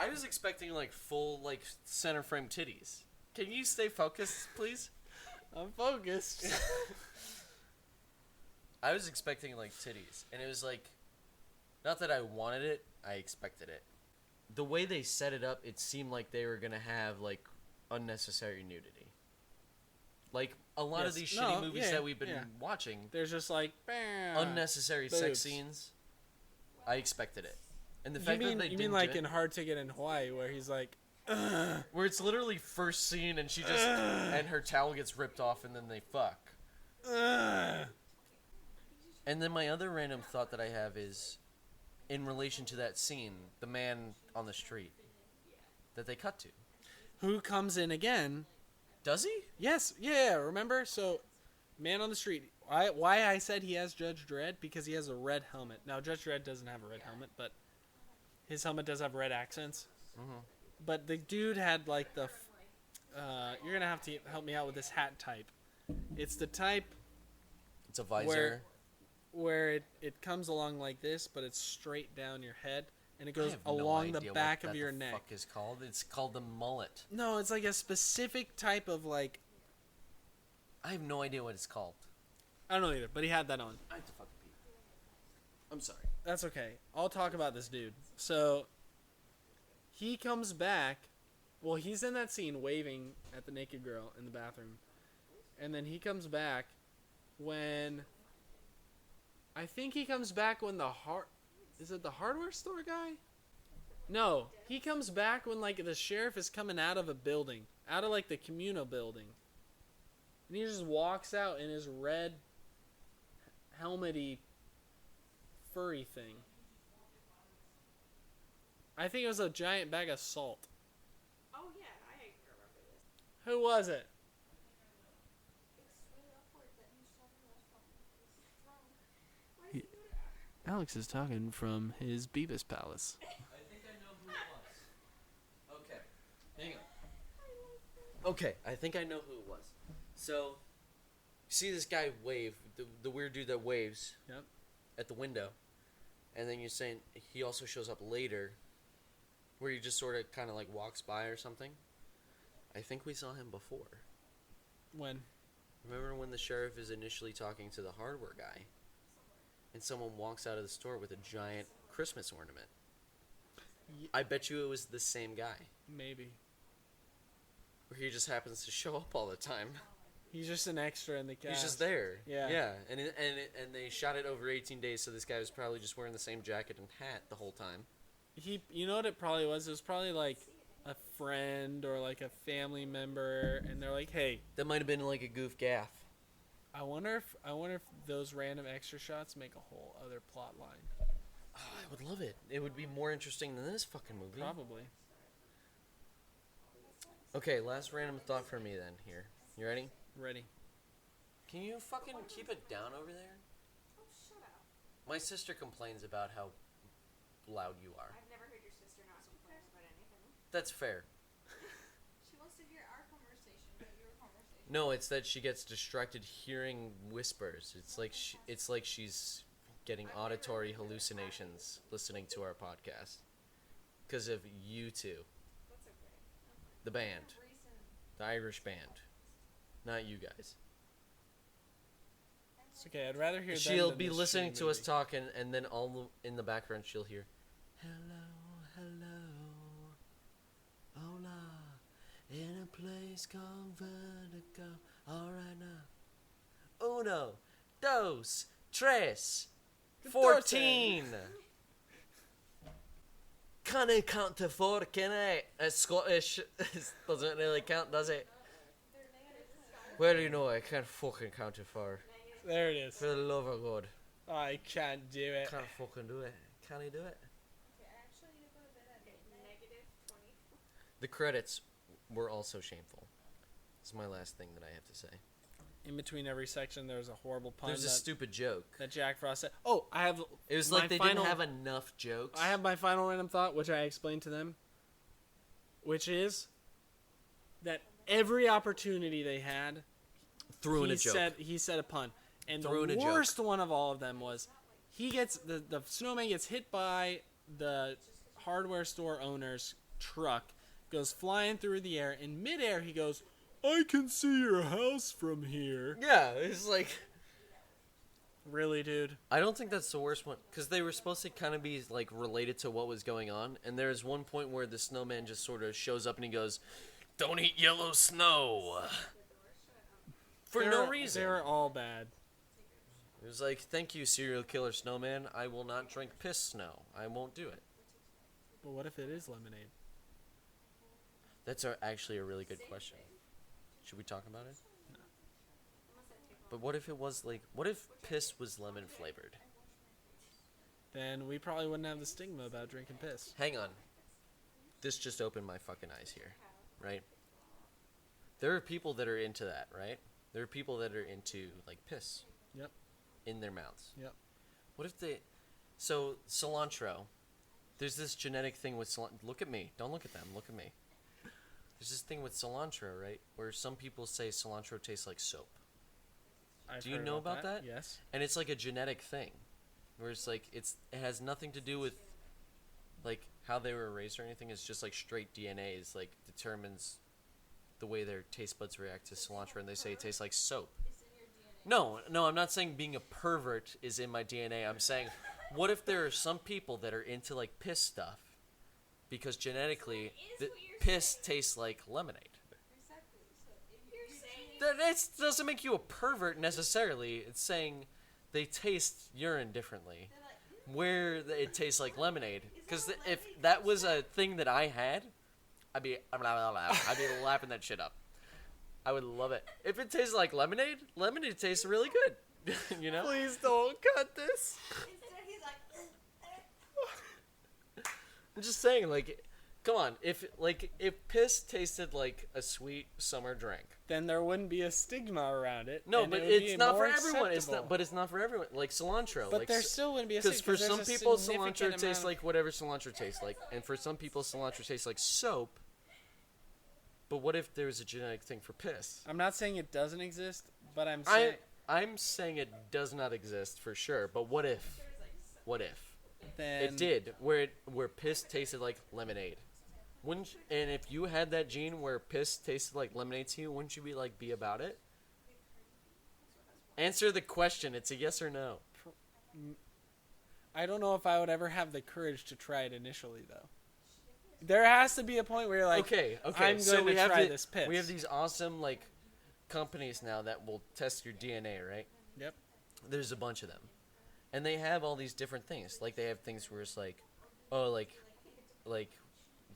I was expecting like full like center frame titties. Can you stay focused, please? I'm focused. I was expecting like titties, and it was like, not that I wanted it, I expected it. The way they set it up, it seemed like they were gonna have like unnecessary nudity. Like a lot of these shitty movies that we've been watching, There's just like unnecessary boobs. sex scenes. I expected it, and the fact that they you didn't mean like do in it, Hard Ticket in Hawaii where he's like, where it's literally first scene and she just and her towel gets ripped off and then they fuck. And then my other random thought that I have is, in relation to that scene, the man on the street that they cut to. who comes in again? Does he? Yes, yeah. Remember? So, man on the street. Why I said he has Judge Dredd, because he has a red helmet. Now Judge Dredd doesn't have a red helmet, but his helmet does have red accents. Mm-hmm. But the dude had like the. You're gonna have to help me out with this hat type. It's the type It's a visor. where it comes along like this, but it's straight down your head, and it I goes have no along the idea back what of your that neck. Fuck is called? It's called the mullet. No, it's like a specific type of like. I have no idea what it's called. I don't know either, but he had that on. I have to fucking pee. I'm sorry. That's okay. I'll talk about this dude. So, he comes back. Well, he's in that scene waving at the naked girl in the bathroom. And then he comes back when... I think he comes back when Is it the hardware store guy? No. He comes back when, like, the sheriff is coming out of a building. Out of, like, the communal building. And he just walks out in his red helmety furry thing. I think it was a giant bag of salt. Oh yeah, I remember this. Who was it? It's really awkward that he's talking about something. Why does he do that? Alex is talking from his Beavis Palace. I think I know who it was. Okay. Hang on. Okay, I think I know who it was. So, you see this guy wave, the weird dude that waves Yep. at the window. And then you're saying he also shows up later where he just sort of kind of like walks by or something. I think we saw him before. When? Remember when the sheriff is initially talking to the hardware guy, and someone walks out of the store with a giant Christmas ornament? I bet you it was the same guy. Maybe. Or he just happens to show up all the time. He's just an extra in the cast. He's just there. Yeah. Yeah, and they shot it over 18 days, so this guy was probably just wearing the same jacket and hat the whole time. You know what it probably was? It was probably like a friend or like a family member, and they're like, "Hey, That might have been like a goof gaff. I wonder if those random extra shots make a whole other plot line." Oh, I would love it. It would be more interesting than this fucking movie. Probably. Okay, last random thought for me then. Here, you ready? Ready. Can you fucking keep it down over there? Oh, shut up. My sister complains about how loud you are. I've never heard your sister not complain about anything. That's fair. She wants to hear our conversation, not your conversation. No, it's that she gets distracted hearing whispers. It's like she's getting auditory hallucinations listening to our podcast because of you two, That's okay. the band, Reason. the Irish band, not you guys. It's okay. I'd rather hear. She'll them than be this listening shitty to us movie. talk, and then all in the background she'll hear, "Hello, hello, hola, in a place called Vertigo. All right now, uno, dos, tres, 14. Can I count to 4? Can I? It's Scottish. Doesn't really count, does it? Where do you know I can't fucking count to 4? There it is. For the love of God. I can't do it. Can't fucking do it. Can he do it? Okay, I actually need to go to bed at negative 20. The credits were also shameful. This is my last thing that I have to say. In between every section, there's a horrible pun There's a stupid joke. that Jack Frost said. Oh, I have. It was my like they final- didn't have enough jokes. I have my final random thought, which I explained to them, which is that every opportunity they had, threw in a joke. he said a pun, and Threw in a the joke. worst one of all of them was he gets the snowman gets hit by the hardware store owner's truck, goes flying through the air. In midair, he goes, "I can see your house from here." Yeah, it's like... Really, dude? I don't think that's the worst one, because they were supposed to kind of be like related to what was going on, and there's one point where the snowman just sort of shows up and he goes, "Don't eat yellow snow," for no reason. They were all bad. It was like, "Thank you, serial killer snowman. I will not drink piss snow. I won't do it." But what if it is lemonade? That's actually a really good question. Should we talk about it? No. But what if it was like, what if piss was lemon flavored? Then we probably wouldn't have the stigma about drinking piss. Hang on. This just opened my fucking eyes here, right? There are people that are into that, right? There are people that are into like piss. Yep. In their mouths. Yep. What if they... So, cilantro. There's this genetic thing with cilantro. Look at me. Don't look at them. Look at me. There's this thing with cilantro, right? Where some people say cilantro tastes like soap. I've Do you heard know about that? Yes. And it's like a genetic thing. Where it's like, it has nothing to do with like how they were raised or anything. It's just like straight DNA is like determines the way their taste buds react to cilantro, and they say it tastes like soap. No, I'm not saying being a pervert is in my DNA. I'm saying, what if there are some people that are into like piss stuff because genetically the piss tastes like lemonade? Exactly. So if you're saying That doesn't make you a pervert necessarily. It's saying they taste urine differently, where it tastes like lemonade. Because if that was a thing that I had, I'd be lapping that shit up. I would love it. If it tastes like lemonade tastes really good. You know? Please don't cut this. instead he's like, I'm just saying, like, come on. If piss tasted like a sweet summer drink. Then there wouldn't be a stigma around it. No, and but it would be it's not for more everyone. acceptable. It's not for everyone. Like cilantro. But like, there still wouldn't be a because stigma. for some there's a people significant cilantro tastes amount of- like whatever cilantro tastes like, and for some people cilantro tastes like soap. But what if there's a genetic thing for piss? I'm not saying it doesn't exist, but I'm saying I'm saying it does not exist for sure. But what if? What if then it did? Where piss tasted like lemonade? And if you had that gene where piss tasted like lemonade to you, wouldn't you be about it? Answer the question. It's a yes or no. I don't know if I would ever have the courage to try it initially, though. There has to be a point where you're like, Okay. I'm going to try this piss. We have these awesome companies now that will test your DNA, right? Yep. There's a bunch of them, and they have all these different things. Like they have things where it's like, oh, like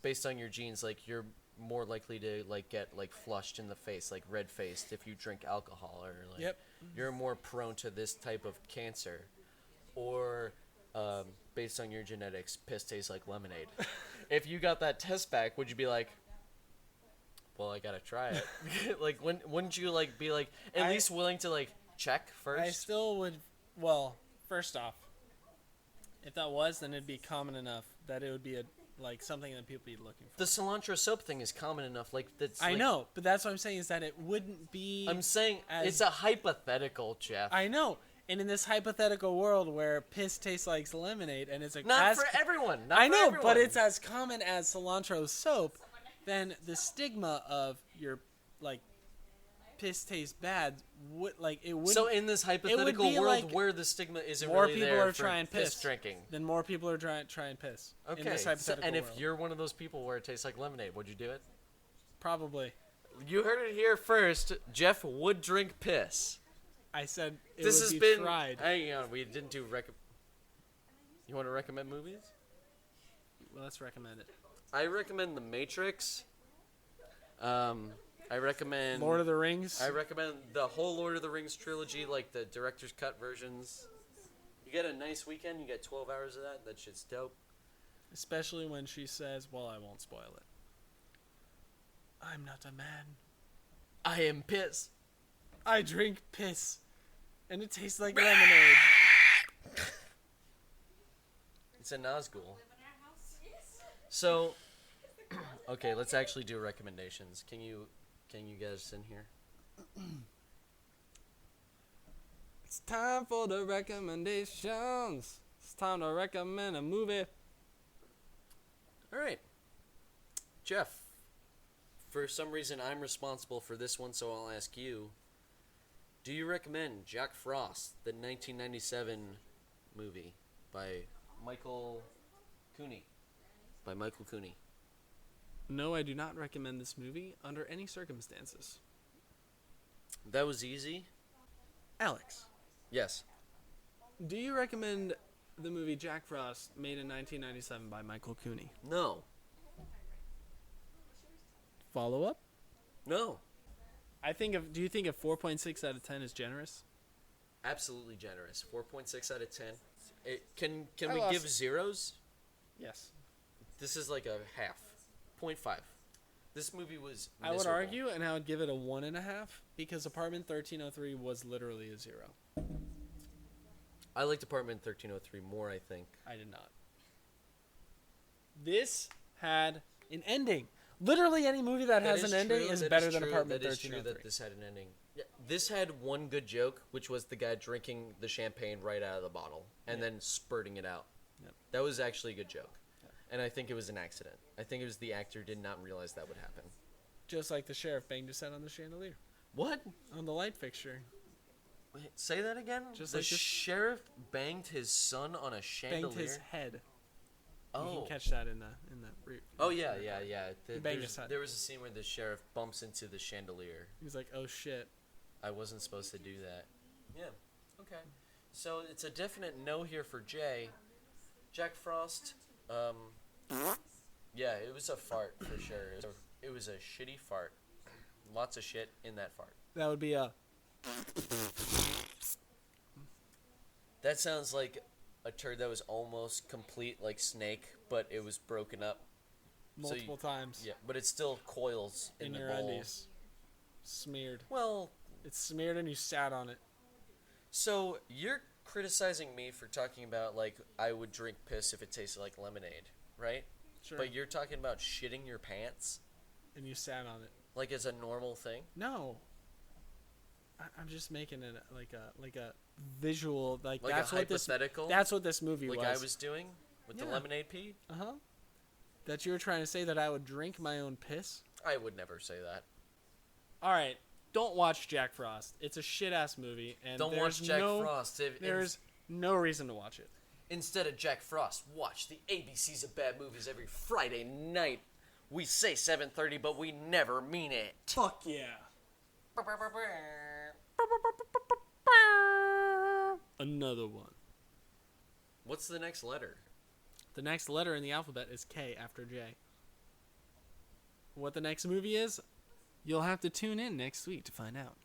based on your genes, like you're more likely to get flushed in the face, like red faced if you drink alcohol, or Yep. you're more prone to this type of cancer, or based on your genetics, piss tastes like lemonade. If you got that test back, would you be like, well, I gotta try it? Wouldn't you be at least willing to check first? I still would. Well, first off, if that was, then it'd be common enough that it would be something that people would be looking for. The cilantro soap thing is common enough. I know, but that's what I'm saying is that it wouldn't be. I'm saying it's a hypothetical, Jeff. I know. And in this hypothetical world where piss tastes like lemonade, and it's not for everyone. I know, but it's as common as cilantro soap. Then the stigma of your piss tastes bad would it would. So in this hypothetical world where the stigma isn't more really people there are for trying piss drinking, then more people are trying piss. Okay. In this hypothetical and if world. you're one of those people where it tastes like lemonade, would you do it? Probably. You heard it here first. Jeff would drink piss. I said it this would has be been tried. Hang on, we didn't do You want to recommend movies? Well, let's recommend it. I recommend The Matrix. I recommend Lord of the Rings. I recommend the whole Lord of the Rings trilogy, the director's cut versions. You get a nice weekend. You get 12 hours of that. That shit's dope. Especially when she says, well, I won't spoil it. I'm not a man. I am piss. I drink piss. And it tastes like lemonade. It's a Nazgul. So, okay, let's actually do recommendations. Can you get us in here? It's time for the recommendations. It's time to recommend a movie. All right. Jeff, for some reason I'm responsible for this one, so I'll ask you. Do you recommend Jack Frost, the 1997 movie by Michael Cooney? No, I do not recommend this movie under any circumstances. That was easy. Alex, Yes. do you recommend the movie Jack Frost, made in 1997 by Michael Cooney? No. Follow up? No. Do you think a 4.6 out of 10 is generous? Absolutely generous. 4.6 out of 10. Can I we lost. give zeros? Yes. This is like a half. 0.5. This movie was miserable. I would argue, and I would give it a 1.5, because Apartment 1303 was literally a 0. I liked Apartment 1303 more, I think. I did not. This had an ending. Literally any movie that has an ending is better than Apartment 1303. That is true that this had an ending. Yeah, this had one good joke, which was the guy drinking the champagne right out of the bottle and then spurting it out. Yep. That was actually a good joke. And I think it was an accident. I think it was the actor did not realize that would happen. Just like the sheriff banged his head on the chandelier. What? On the light fixture. Wait, say that again? Just the like this- sheriff banged his son on a chandelier? Banged his head. You Oh. can catch that in the Oh, yeah. He banged his head. There was a scene where the sheriff bumps into the chandelier. He's like, oh shit. I wasn't supposed to do that. Yeah. Okay. So it's a definite no here for Jay. Jack Frost. Yeah, it was a fart for sure. It was a shitty fart. Lots of shit in that fart. That would be a... That sounds like a turd that was almost complete like Snake, but it was broken up. multiple times. Yeah, but it still coils in the your bowl. undies. Smeared. Well, It's smeared and you sat on it. so you're criticizing me for talking about like I would drink piss if it tasted like lemonade, right? Sure. But you're talking about shitting your pants And you sat on it. like it's a normal thing. No. I'm just making it like a visual Like that's a what this hypothetical. that's what this movie like was. I was doing with the Yeah. lemonade pee. Uh-huh. that you were trying to say that I would drink my own piss? I would never say that. All right, don't watch Jack Frost. It's a shit-ass movie, and Don't watch Jack Frost. There's no reason to watch it. Instead of Jack Frost, watch the ABCs of Bad Movies every Friday night. We say 7:30, but we never mean it. Fuck yeah. Another one. What's the next letter? The next letter in the alphabet is K after J. What the next movie is, you'll have to tune in next week to find out.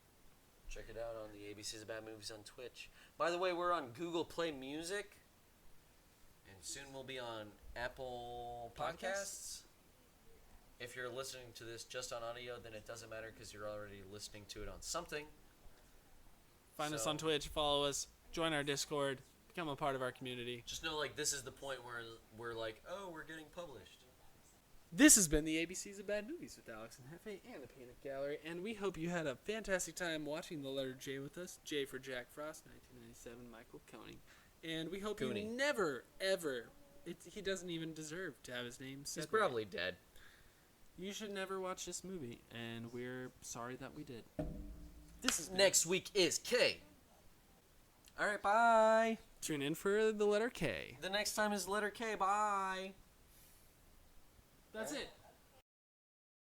Check it out on the ABCs of Bad Movies on Twitch. By the way, we're on Google Play Music. And soon we'll be on Apple Podcasts. If you're listening to this just on audio, then it doesn't matter because you're already listening to it on something. Find us on Twitch, follow us, join our Discord, become a part of our community. Just know, like, this is the point where we're like, oh, we're getting published. This has been the ABCs of Bad Movies with Alex and Hefe and the Peanut Gallery, and we hope you had a fantastic time watching the letter J with us. J for Jack Frost, 1997, Michael Cooney. And we hope Cooney. you never, ever, he doesn't even deserve to have his name said. He's probably dead. You should never watch this movie, and we're sorry that we did. This is Next week is K. All right, bye. Tune in for the letter K. The next time is letter K. Bye. That's it.